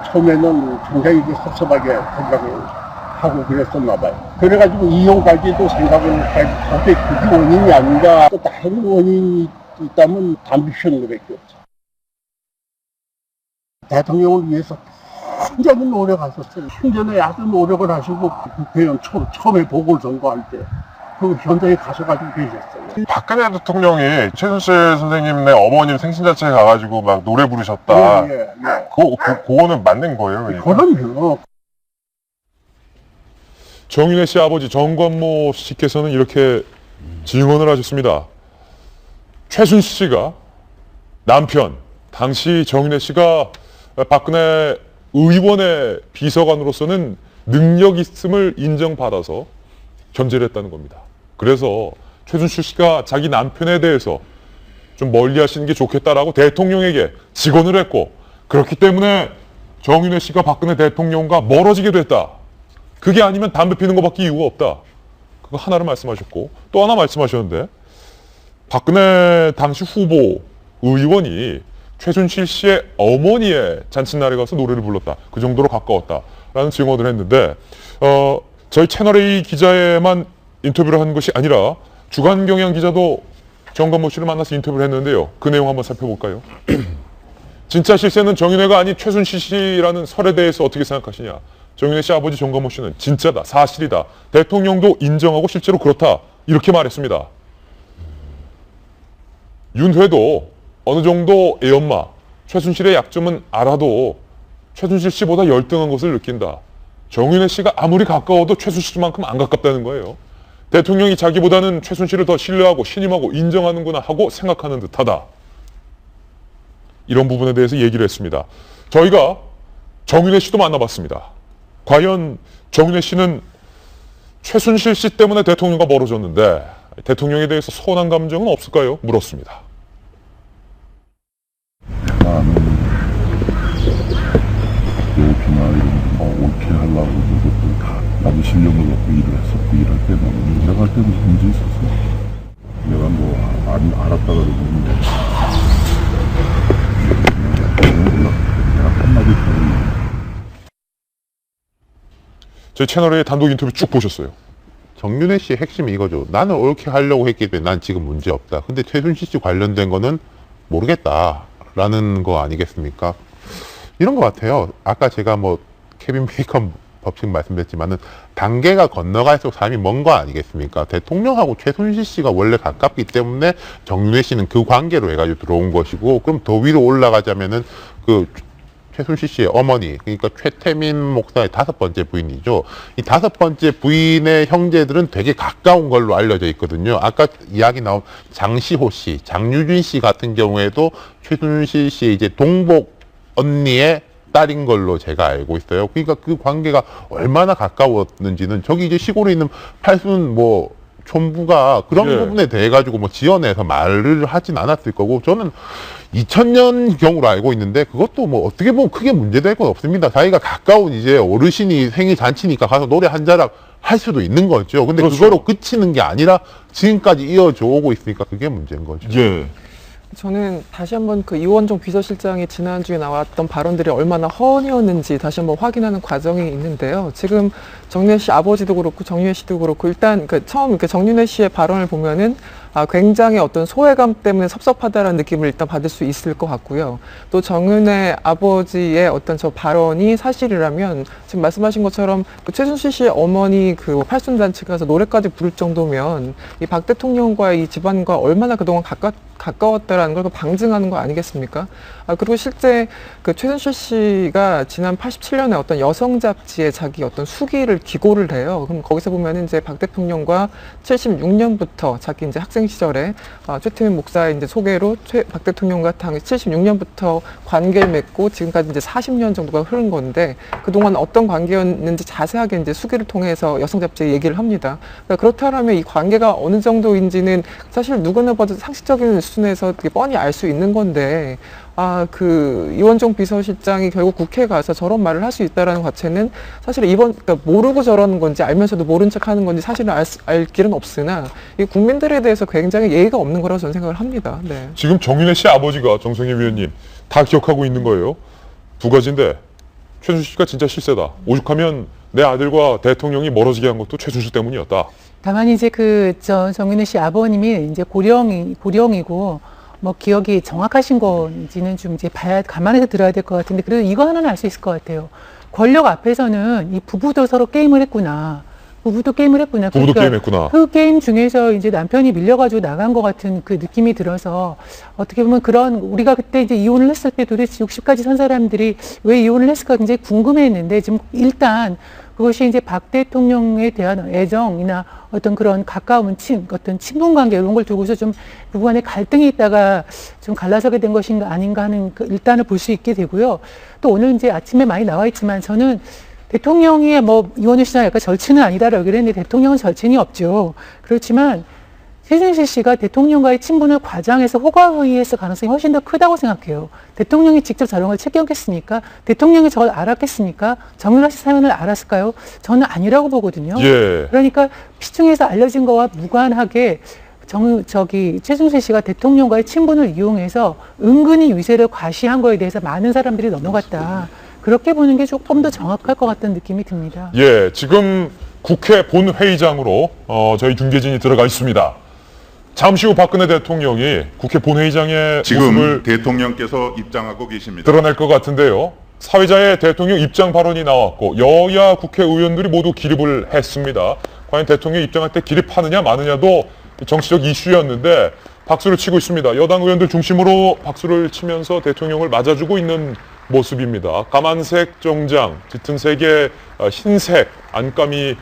처음에는 굉장히 섭섭하게 생각을 하고 그랬었나 봐요. 그래가지고 이혼까지도 생각을 하는데 그게 원인이 아닌가. 또 다른 원인이 있다면 담비션으로밖에 없죠. 대통령을 위해서 굉장히 노력하셨어요. 생전에 아주 노력을 하시고 국회의원 처음에 보궐선거할 때 그 현장에 가셔가지고 계셨어요. 박근혜 대통령이 최순실 선생님네 어머님 생신자체에 가가지고 막 노래 부르셨다. 예. 그거는 맞는 거예요? 그럼요. 정윤회 씨 아버지 정관모 씨께서는 이렇게 증언을 하셨습니다. 최순실 씨가 남편, 당시 정윤회 씨가 박근혜 의원의 비서관으로서는 능력 있음을 인정받아서 견제를 했다는 겁니다. 그래서 최순실 씨가 자기 남편에 대해서 좀 멀리 하시는 게 좋겠다라고 대통령에게 직언을 했고, 그렇기 때문에 정윤회 씨가 박근혜 대통령과 멀어지게 됐다. 그게 아니면 담배 피는 것밖에 이유가 없다. 그거 하나를 말씀하셨고, 또 하나 말씀하셨는데, 박근혜 당시 후보 의원이 최순실 씨의 어머니의 잔칫날에 가서 노래를 불렀다. 그 정도로 가까웠다라는 증언을 했는데, 저희 채널A 기자에만 인터뷰를 한 것이 아니라 주간경향 기자도 정관모 씨를 만나서 인터뷰를 했는데요. 그 내용 한번 살펴볼까요? 진짜 실세는 정윤회가 아닌 최순실 씨라는 설에 대해서 어떻게 생각하시냐? 정윤회 씨 아버지 정관모 씨는 진짜다, 사실이다, 대통령도 인정하고 실제로 그렇다, 이렇게 말했습니다. 윤회도 어느 정도 애엄마, 최순실의 약점은 알아도 최순실 씨보다 열등한 것을 느낀다. 정윤회 씨가 아무리 가까워도 최순실 씨만큼 안 가깝다는 거예요. 대통령이 자기보다는 최순실을 더 신뢰하고 신임하고 인정하는구나 하고 생각하는 듯하다. 이런 부분에 대해서 얘기를 했습니다. 저희가 정윤회 씨도 만나봤습니다. 과연 정윤회 씨는 최순실 씨 때문에 대통령과 멀어졌는데 대통령에 대해서 서운한 감정은 없을까요? 물었습니다. 나는 배우피나 이런 거 옳게 하려고 그것도 다 나도 실력을 갖고 일을 했었고, 일할 때는 내가 할 때도 문제 있었어. 내가 뭐 알았다 그러면 내가 한마디 들으면. 저희 채널의 단독 인터뷰 쭉 보셨어요. 정윤회 씨의 핵심이 이거죠. 나는 옳게 하려고 했기 때문에 난 지금 문제 없다. 근데 최순실 씨 관련된 거는 모르겠다라는 거 아니겠습니까? 이런 것 같아요. 아까 제가 뭐 케빈 베이컨 법칙 말씀드렸지만은 단계가 건너갈수록 사람이 먼 거 아니겠습니까? 대통령하고 최순실 씨가 원래 가깝기 때문에 정윤회 씨는 그 관계로 해가지고 들어온 것이고, 그럼 더 위로 올라가자면은 그 최순실 씨의 어머니, 그러니까 최태민 목사의 5번째 부인이죠. 이 5번째 부인의 형제들은 되게 가까운 걸로 알려져 있거든요. 아까 이야기 나온 장시호 씨, 장유진 씨 같은 경우에도 최순실 씨의 이제 동복 언니의 딸인 걸로 제가 알고 있어요. 그러니까 그 관계가 얼마나 가까웠는지는 저기 이제 시골에 있는 팔순 뭐 촌부가 그런 부분에 대해 가지고 뭐 지어내서 말을 하진 않았을 거고, 저는 2000년 경우로 알고 있는데 그것도 뭐 어떻게 보면 크게 문제될 건 없습니다. 자기가 가까운 이제 어르신이 생일 잔치니까 가서 노래 한 자락 할 수도 있는 거죠. 근데 그렇죠. 그거로 그치는 게 아니라 지금까지 이어져 오고 있으니까 그게 문제인 거죠. 예. 저는 다시 한번 그 이원종 비서실장이 지난주에 나왔던 발언들이 얼마나 허언이었는지 다시 한번 확인하는 과정이 있는데요. 지금 정윤회 씨 아버지도 그렇고 정윤회 씨도 그렇고 일단 그 처음 정윤회 씨의 발언을 보면은 굉장히 어떤 소외감 때문에 섭섭하다라는 느낌을 일단 받을 수 있을 것 같고요. 또 정윤회 아버지의 어떤 저 발언이 사실이라면 지금 말씀하신 것처럼 그 최순실 씨의 어머니 그 팔순잔치 가서 노래까지 부를 정도면 이 박 대통령과의 이 집안과 얼마나 그동안 가까웠다라는 걸 방증하는 거 아니겠습니까? 그리고 실제 그 최순실 씨가 지난 87년에 어떤 여성 잡지에 자기 어떤 수기를 기고를 해요. 그럼 거기서 보면은 이제 박 대통령과 76년부터 자기 이제 학생 시절에 최태민 목사의 이제 소개로 박 대통령과 당시 76년부터 관계를 맺고 지금까지 이제 40년 정도가 흐른 건데 그동안 어떤 관계였는지 자세하게 이제 수기를 통해서 여성 잡지에 얘기를 합니다. 그러니까 그렇다면 이 관계가 어느 정도인지는 사실 누구나 봐도 상식적인 수준에서 되게 뻔히 알 수 있는 건데 그 이원종 비서실장이 결국 국회에 가서 저런 말을 할 수 있다라는 자체는 사실 그러니까 모르고 저러는 건지 알면서도 모른 척하는 건지 사실은 알 길은 없으나 이 국민들에 대해서 굉장히 예의가 없는 거라고 저는 생각을 합니다. 네. 지금 정윤회 씨 아버지가 정성희 위원님 다 기억하고 있는 거예요. 두 가지인데 최순실 씨가 진짜 실세다. 오죽하면 내 아들과 대통령이 멀어지게 한 것도 최순실 때문이었다. 다만 이제 정윤회 씨 아버님이 이제 고령이고 뭐 기억이 정확하신 건지는 좀 이제 감안해서 들어야 될 것 같은데, 그래도 이거 하나는 알 수 있을 것 같아요. 권력 앞에서는 이 부부도 서로 게임을 했구나. 부부도 게임을 했구나. 그 게임 중에서 이제 남편이 밀려가지고 나간 것 같은 그 느낌이 들어서 어떻게 보면 우리가 그때 이제 이혼을 했을 때 도대체 60까지 산 사람들이 왜 이혼을 했을까 굉장히 궁금해했는데, 지금 일단 그것이 이제 박 대통령에 대한 애정이나 어떤 그런 가까운 어떤 친분 관계 이런 걸 두고서 좀 부부 간에 갈등이 있다가 좀 갈라서게 된 것인가 아닌가 하는 일단을 볼 수 있게 되고요. 또 오늘 이제 아침에 많이 나와 있지만 저는 대통령이 뭐 이원우 시장 약간 절친은 아니다라고 그랬는데 대통령은 절친이 없죠. 그렇지만 최순실 씨가 대통령과의 친분을 과장해서 호가호위했을 가능성이 훨씬 더 크다고 생각해요. 대통령이 직접 저런 걸 책임겠습니까? 대통령이 저걸 알았겠습니까? 정유라 씨 사연을 알았을까요? 저는 아니라고 보거든요. 예. 그러니까 시중에서 알려진 거와 무관하게 최순실 씨가 대통령과의 친분을 이용해서 은근히 위세를 과시한 거에 대해서 많은 사람들이 넘어갔다. 그렇게 보는 게 조금 더 정확할 것 같다는 느낌이 듭니다. 예, 지금 국회 본회의장으로 저희 중계진이 들어가 있습니다. 잠시 후 박근혜 대통령이 국회 본회의장의 지금 모습을 대통령께서 입장하고 계십니다. 드러낼 것 같은데요. 사회자의 대통령 입장 발언이 나왔고 여야 국회의원들이 모두 기립을 했습니다. 과연 대통령 입장할 때 기립하느냐 마느냐도 정치적 이슈였는데 박수를 치고 있습니다. 여당 의원들 중심으로 박수를 치면서 대통령을 맞아주고 있는 모습입니다. 까만색 정장, 짙은 색의 흰색 안감이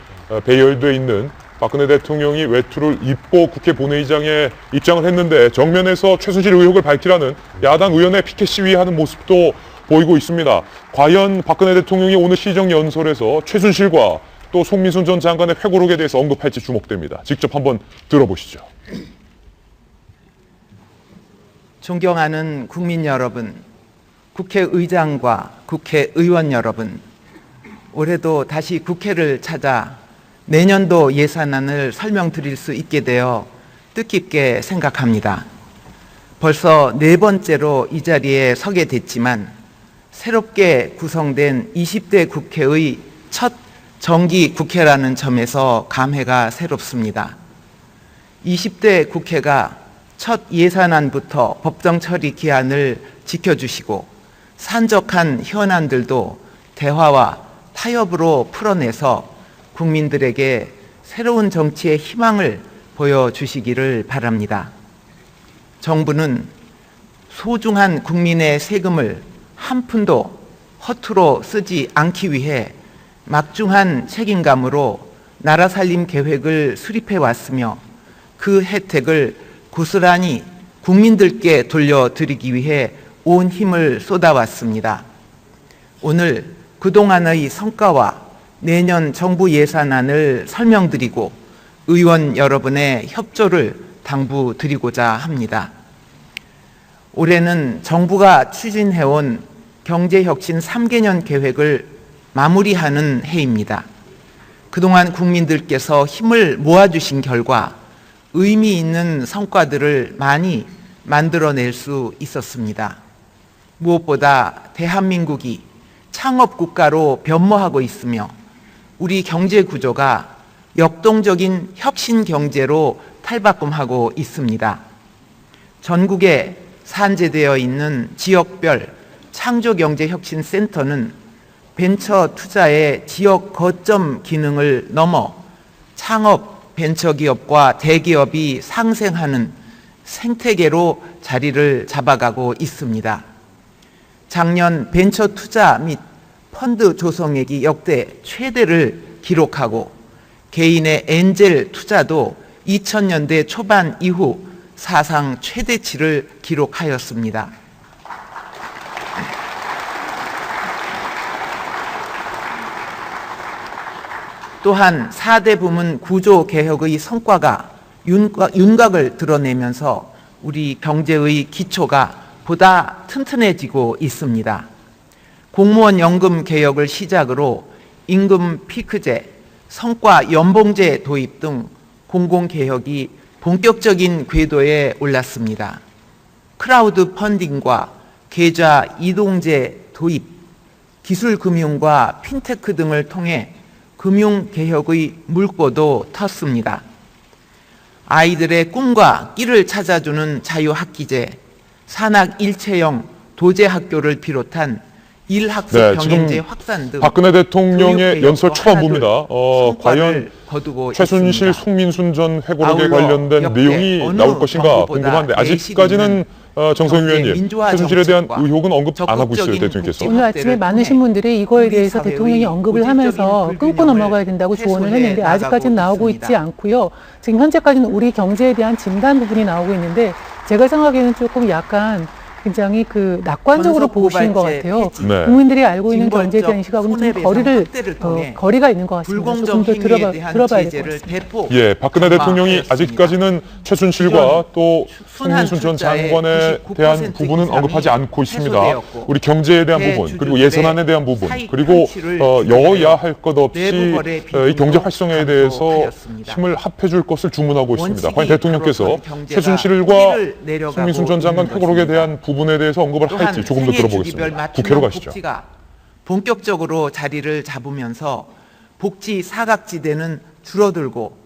배열돼 있는 박근혜 대통령이 외투를 입고 국회 본회의장에 입장을 했는데 정면에서 최순실 의혹을 밝히라는 야당 의원의 피켓 시위하는 모습도 보이고 있습니다. 과연 박근혜 대통령이 오늘 시정연설에서 최순실과 또 송민순 전 장관의 회고록에 대해서 언급할지 주목됩니다. 직접 한번 들어보시죠. 존경하는 국민 여러분, 국회의장과 국회의원 여러분, 올해도 다시 국회를 찾아 내년도 예산안을 설명드릴 수 있게 되어 뜻깊게 생각합니다. 벌써 4번째로 이 자리에 서게 됐지만 새롭게 구성된 20대 국회의 첫 정기 국회라는 점에서 감회가 새롭습니다. 20대 국회가 첫 예산안부터 법정 처리 기한을 지켜주시고 산적한 현안들도 대화와 타협으로 풀어내서 국민들에게 새로운 정치의 희망을 보여주시기를 바랍니다. 정부는 소중한 국민의 세금을 한 푼도 허투루 쓰지 않기 위해 막중한 책임감으로 나라 살림 계획을 수립해 왔으며 그 혜택을 고스란히 국민들께 돌려드리기 위해 온 힘을 쏟아왔습니다. 오늘 그동안의 성과와 내년 정부 예산안을 설명드리고 의원 여러분의 협조를 당부드리고자 합니다. 올해는 정부가 추진해온 경제혁신 3개년 계획을 마무리하는 해입니다. 그동안 국민들께서 힘을 모아주신 결과 의미 있는 성과들을 많이 만들어낼 수 있었습니다. 무엇보다 대한민국이 창업국가로 변모하고 있으며 우리 경제 구조가 역동적인 혁신 경제로 탈바꿈하고 있습니다. 전국에 산재되어 있는 지역별 창조경제혁신센터는 벤처 투자의 지역 거점 기능을 넘어 창업 벤처기업과 대기업이 상생하는 생태계로 자리를 잡아가고 있습니다. 작년 벤처 투자 및 펀드 조성액이 역대 최대를 기록하고 개인의 엔젤 투자도 2000년대 초반 이후 사상 최대치를 기록하였습니다. 또한 4대 부문 구조 개혁의 성과가 윤곽을 드러내면서 우리 경제의 기초가 보다 튼튼해지고 있습니다. 공무원 연금 개혁을 시작으로 임금 피크제, 성과 연봉제 도입 등 공공개혁이 본격적인 궤도에 올랐습니다. 크라우드 펀딩과 계좌 이동제 도입, 기술금융과 핀테크 등을 통해 금융개혁의 물꼬도 텄습니다. 아이들의 꿈과 끼를 찾아주는 자유학기제, 산학일체형 도제학교를 비롯한 일학습 병행제 확산 등 박근혜 대통령의 연설 초반부입니다. 과연 최순실, 있습니다. 송민순 전 회고록에 관련된 내용이 나올 것인가 궁금한데 아직까지는 정성윤 의원님, 최순실에 대한 의혹은 언급 안 하고 있어요, 대통령께서. 오늘 아침에 많으신 분들이 이거에 대해서 대통령이 언급을 하면서 끊고 넘어가야 된다고 조언을 했는데 아직까지는 나오고 있지 않고요. 지금 현재까지는 우리 경제에 대한 진단 부분이 나오고 있는데 제가 생각에는 조금 약간 굉장히 그 낙관적으로 보시는 것 같아요. 네. 국민들이 알고 있는 경제에 대한 징벌적 인식하고는 좀 손해배상 확대를 거리가 있는 것 같습니다. 조금 더 불공정 행위에 대한 들어봐야 될 것 제재를 같습니다. 대폭 예, 박근혜 대통령이 강화하였습니다. 아직까지는 최순실과 또 송민순 전 순환 장관에 출자의 대한 99% 부분은 이상이 언급하지 않고 있습니다. 해소되었고 우리 경제에 대한 부분, 그리고 예산안에 대한 부분, 사익 그리고 편취를 여야 할 것 없이 내부 거래 이 비중도 경제 활성화에 대해서 감소하였습니다. 힘을 합해줄 것을 주문하고 있습니다. 과연 원칙이 대통령께서 바로 경제가 최순실과 뿌리를 내려가고 송민순 전 장관 있는 회고록에 것입니다. 대한 부분에 대해서 언급을 또한 할지 조금 더 생애 주기별 들어보겠습니다. 맞춤형 국회로 가시죠. 복지가 본격적으로 자리를 잡으면서 복지 사각지대는 줄어들고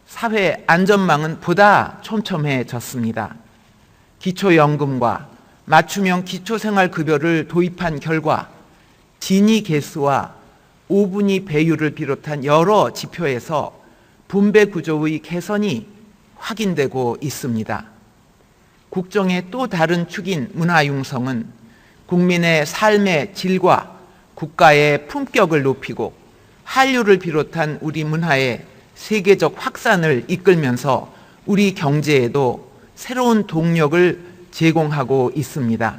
사회 안전망은 보다 촘촘해졌습니다. 기초연금과 맞춤형 기초생활급여를 도입한 결과 진위 개수와 5분위 배율을 비롯한 여러 지표에서 분배 구조의 개선이 확인되고 있습니다. 국정의 또 다른 축인 문화융성은 국민의 삶의 질과 국가의 품격을 높이고 한류를 비롯한 우리 문화의 세계적 확산을 이끌면서 우리 경제에도 새로운 동력을 제공하고 있습니다.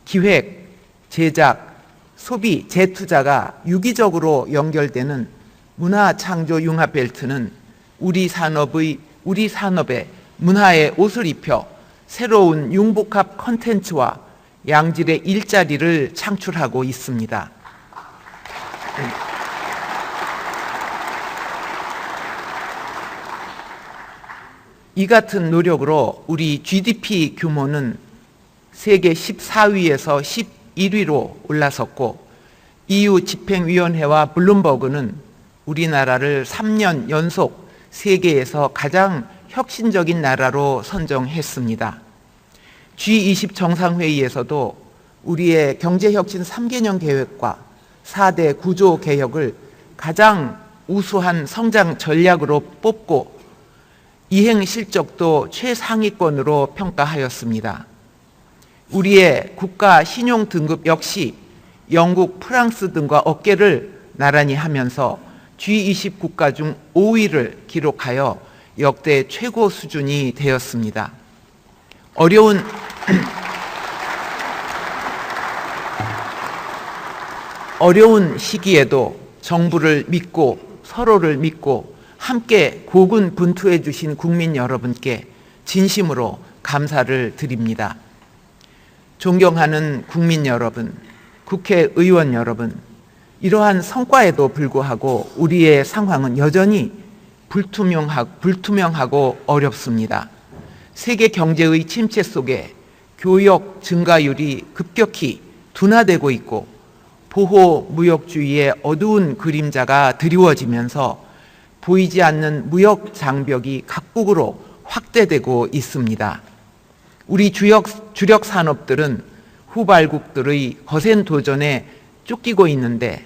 기획, 제작, 소비, 재투자가 유기적으로 연결되는 문화창조 융합벨트는 우리 산업에 문화의 옷을 입혀 새로운 융복합 콘텐츠와 양질의 일자리를 창출하고 있습니다. 이 같은 노력으로 우리 GDP 규모는 세계 14위에서 11위로 올라섰고 EU 집행위원회와 블룸버그는 우리나라를 3년 연속 세계에서 가장 혁신적인 나라로 선정했습니다. G20 정상회의에서도 우리의 경제혁신 3개년 계획과 4대 구조 개혁을 가장 우수한 성장 전략으로 뽑고 이행 실적도 최상위권으로 평가하였습니다. 우리의 국가 신용 등급 역시 영국, 프랑스 등과 어깨를 나란히 하면서 G20 국가 중 5위를 기록하여 역대 최고 수준이 되었습니다. 어려운 시기에도 정부를 믿고 서로를 믿고 함께 고군분투해 주신 국민 여러분께 진심으로 감사를 드립니다. 존경하는 국민 여러분, 국회의원 여러분, 이러한 성과에도 불구하고 우리의 상황은 여전히 불투명하고 어렵습니다. 세계 경제의 침체 속에 교역 증가율이 급격히 둔화되고 있고 보호 무역주의의 어두운 그림자가 드리워지면서 보이지 않는 무역 장벽이 각국으로 확대되고 있습니다. 우리 주력 산업들은 후발국들의 거센 도전에 쫓기고 있는데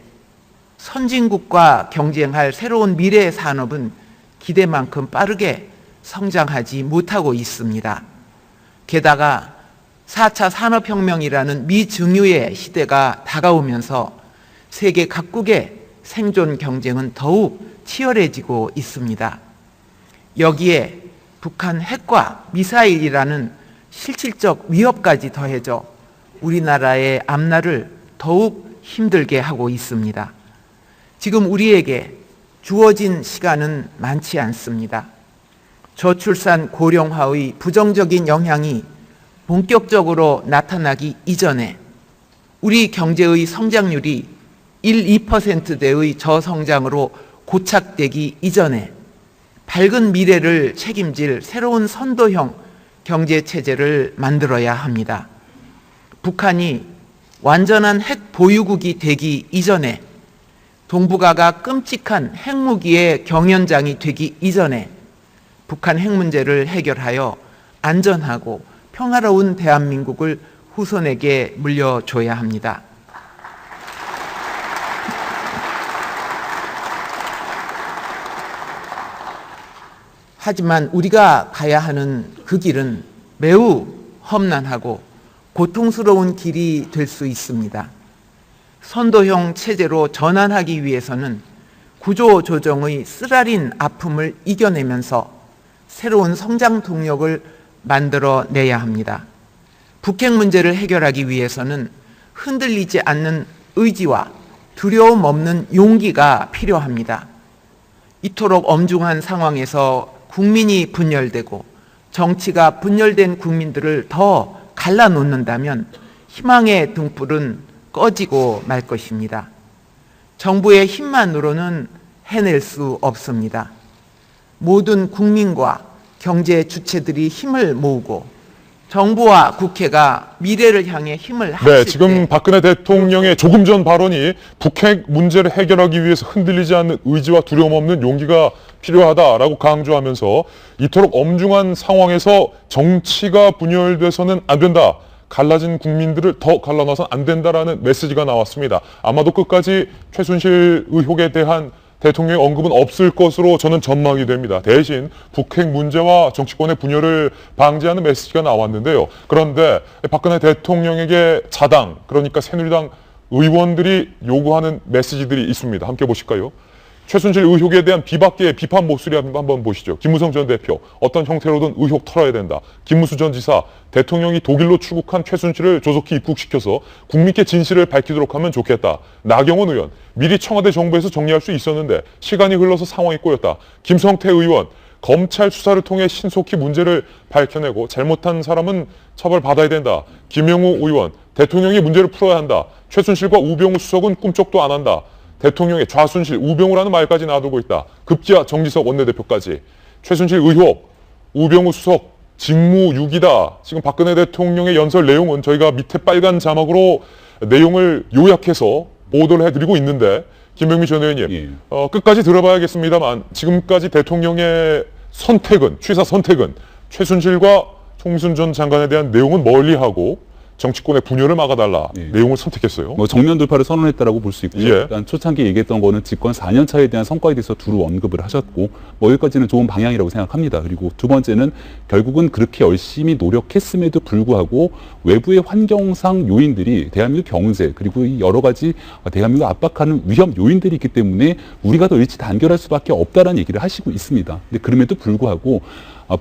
선진국과 경쟁할 새로운 미래 산업은 기대만큼 빠르게 성장하지 못하고 있습니다. 게다가 4차 산업혁명이라는 미증유의 시대가 다가오면서 세계 각국의 생존 경쟁은 더욱 치열해지고 있습니다. 여기에 북한 핵과 미사일이라는 실질적 위협까지 더해져 우리나라의 앞날을 더욱 힘들게 하고 있습니다. 지금 우리에게 주어진 시간은 많지 않습니다. 저출산 고령화의 부정적인 영향이 본격적으로 나타나기 이전에 우리 경제의 성장률이 1-2%대의 저성장으로 고착되기 이전에 밝은 미래를 책임질 새로운 선도형 경제체제를 만들어야 합니다. 북한이 완전한 핵 보유국이 되기 이전에 동북아가 끔찍한 핵무기의 경연장이 되기 이전에 북한 핵 문제를 해결하여 안전하고 평화로운 대한민국을 후손에게 물려줘야 합니다. 하지만 우리가 가야 하는 그 길은 매우 험난하고 고통스러운 길이 될 수 있습니다. 선도형 체제로 전환하기 위해서는 구조조정의 쓰라린 아픔을 이겨내면서 새로운 성장 동력을 만들어내야 합니다. 북핵 문제를 해결하기 위해서는 흔들리지 않는 의지와 두려움 없는 용기가 필요합니다. 이토록 엄중한 상황에서 국민이 분열되고 정치가 분열된 국민들을 더 갈라놓는다면 희망의 등불은 꺼지고 말 것입니다. 정부의 힘만으로는 해낼 수 없습니다. 모든 국민과 경제 주체들이 힘을 모으고 정부와 국회가 미래를 향해 힘을 합칠 네, 지금 박근혜 대통령의 조금 전 발언이 북핵 문제를 해결하기 위해서 흔들리지 않는 의지와 두려움 없는 용기가 필요하다라고 강조하면서 이토록 엄중한 상황에서 정치가 분열돼서는 안 된다. 갈라진 국민들을 더 갈라놔서는 안 된다라는 메시지가 나왔습니다. 아마도 끝까지 최순실 의혹에 대한 대통령의 언급은 없을 것으로 저는 전망이 됩니다. 대신 북핵 문제와 정치권의 분열을 방지하는 메시지가 나왔는데요. 그런데 박근혜 대통령에게 자당, 그러니까 새누리당 의원들이 요구하는 메시지들이 있습니다. 함께 보실까요? 최순실 의혹에 대한 비박계의 비판 목소리 한번 보시죠. 김무성 전 대표, 어떤 형태로든 의혹 털어야 된다. 김무수 전 지사, 대통령이 독일로 출국한 최순실을 조속히 입국시켜서 국민께 진실을 밝히도록 하면 좋겠다. 나경원 의원, 미리 청와대 정부에서 정리할 수 있었는데 시간이 흘러서 상황이 꼬였다. 김성태 의원, 검찰 수사를 통해 신속히 문제를 밝혀내고 잘못한 사람은 처벌받아야 된다. 김영우 의원, 대통령이 문제를 풀어야 한다. 최순실과 우병우 수석은 꿈쩍도 안 한다. 대통령의 좌순실, 우병우라는 말까지 놔두고 있다. 급기야 정지석 원내대표까지. 최순실 의혹, 우병우 수석, 직무유기다. 지금 박근혜 대통령의 연설 내용은 저희가 밑에 빨간 자막으로 내용을 요약해서 보도를 해드리고 있는데, 김병미 전 의원님, 끝까지 들어봐야겠습니다만 지금까지 대통령의 선택은, 취사 선택은 최순실과 송순 전 장관에 대한 내용은 멀리하고 정치권의 분열을 막아달라 내용을 선택했어요. 뭐 정면 돌파를 선언했다라고 볼 수 있고요. 일단 초창기에 얘기했던 거는 집권 4년 차에 대한 성과에 대해서 두루 언급을 하셨고, 뭐 여기까지는 좋은 방향이라고 생각합니다. 그리고 두 번째는 결국은 그렇게 열심히 노력했음에도 불구하고 외부의 환경상 요인들이 대한민국 경제 그리고 여러 가지 대한민국을 압박하는 위험 요인들이 있기 때문에 우리가 더 일치 단결할 수밖에 없다라는 얘기를 하시고 있습니다. 근데 그럼에도 불구하고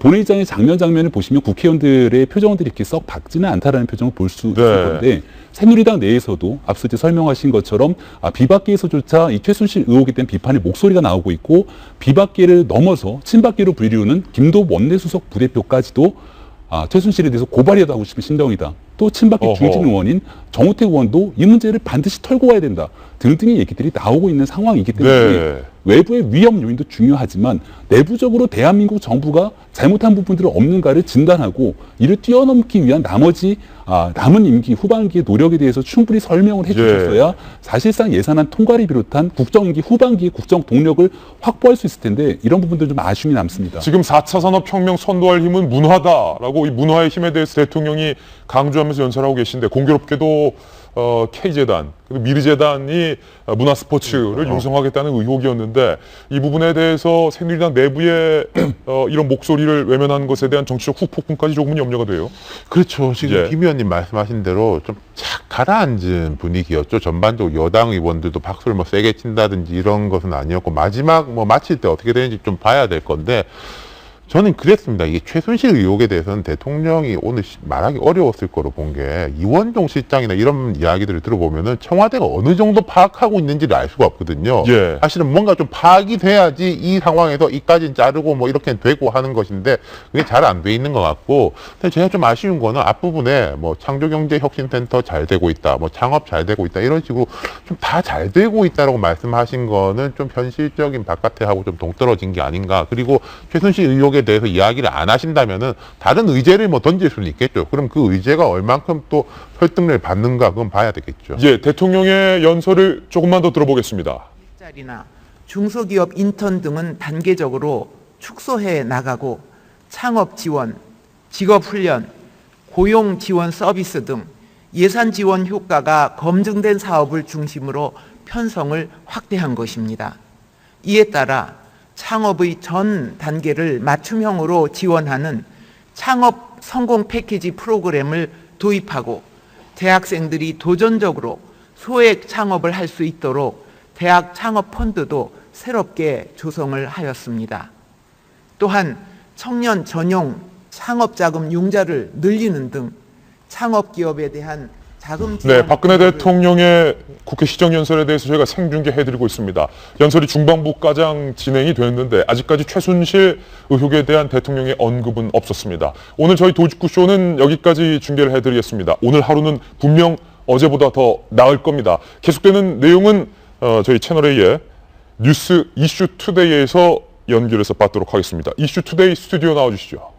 본회의장의 장면을 보시면 국회의원들의 표정들이 이렇게 썩 밝지는 않다라는 표정을 볼 수 있을 건데, 새누리당 내에서도 앞서 이제 설명하신 것처럼 비박계에서조차 이 최순실 의혹에 대한 비판의 목소리가 나오고 있고, 비박계를 넘어서 친박계로 불리우는 김도읍 원내수석 부대표까지도 최순실에 대해서 고발이라도 하고 싶은 심정이다. 또 친박계 중진 의원인 정우택 의원도 이 문제를 반드시 털고 가야 된다. 등등의 얘기들이 나오고 있는 상황이기 때문에 외부의 위험 요인도 중요하지만 내부적으로 대한민국 정부가 잘못한 부분들이 없는가를 진단하고 이를 뛰어넘기 위한 나머지 남은 임기 후반기의 노력에 대해서 충분히 설명을 해주셨어야 사실상 예산안 통과를 비롯한 국정임기 후반기의 국정 동력을 확보할 수 있을 텐데, 이런 부분들 좀 아쉬움이 남습니다. 지금 4차 산업혁명 선도할 힘은 문화다라고 이 문화의 힘에 대해서 대통령이 강조하면서 연설하고 계신데, 공교롭게도 K재단, 그리고 미르재단이 문화스포츠를 융성하겠다는 의혹이었는데, 이 부분에 대해서 새누리당 내부에 이런 목소리를 외면한 것에 대한 정치적 후폭풍까지 조금은 염려가 돼요. 그렇죠. 지금 김 의원님 말씀하신 대로 좀 착 가라앉은 분위기였죠. 전반적으로 여당 의원들도 박수를 뭐 세게 친다든지 이런 것은 아니었고, 마지막 뭐 마칠 때 어떻게 되는지 좀 봐야 될 건데, 저는 그랬습니다. 이게 최순실 의혹에 대해서는 대통령이 오늘 말하기 어려웠을 거로 본 게, 이원종 실장이나 이런 이야기들을 들어보면은 청와대가 어느 정도 파악하고 있는지를 알 수가 없거든요. 사실은 뭔가 좀 파악이 돼야지 이 상황에서 이까지는 자르고 뭐 이렇게 되고 하는 것인데, 그게 잘 안 돼 있는 것 같고, 근데 제가 좀 아쉬운 거는 앞부분에 뭐 창조경제혁신센터 잘 되고 있다, 뭐 창업 잘 되고 있다, 이런 식으로 좀 다 잘 되고 있다라고 말씀하신 거는 좀 현실적인 바깥에 하고 좀 동떨어진 게 아닌가. 그리고 최순실 의혹에 대해서 이야기를 안 하신다면은 다른 의제를 뭐 던질 수는 있겠죠. 그럼 그 의제가 얼만큼 또 설득을 받는가, 그건 봐야 되겠죠. 대통령의 연설을 조금만 더 들어보겠습니다. 일자리나 중소기업 인턴 등은 단계적으로 축소해 나가고, 창업 지원, 직업 훈련, 고용 지원 서비스 등 예산 지원 효과가 검증된 사업을 중심으로 편성을 확대한 것입니다. 이에 따라 창업의 전 단계를 맞춤형으로 지원하는 창업 성공 패키지 프로그램을 도입하고, 대학생들이 도전적으로 소액 창업을 할 수 있도록 대학 창업 펀드도 새롭게 조성을 하였습니다. 또한 청년 전용 창업자금 융자를 늘리는 등 창업 기업에 대한 자금 지원. 네, 박근혜 대통령의 국회 시정연설에 대해서 저희가 생중계해드리고 있습니다. 연설이 중반부까지 진행이 됐는데 아직까지 최순실 의혹에 대한 대통령의 언급은 없었습니다. 오늘 저희 도직구쇼는 여기까지 중계를 해드리겠습니다. 오늘 하루는 분명 어제보다 더 나을 겁니다. 계속되는 내용은 저희 채널A의 뉴스 이슈투데이에서 연결해서 받도록 하겠습니다. 이슈투데이 스튜디오 나와주시죠.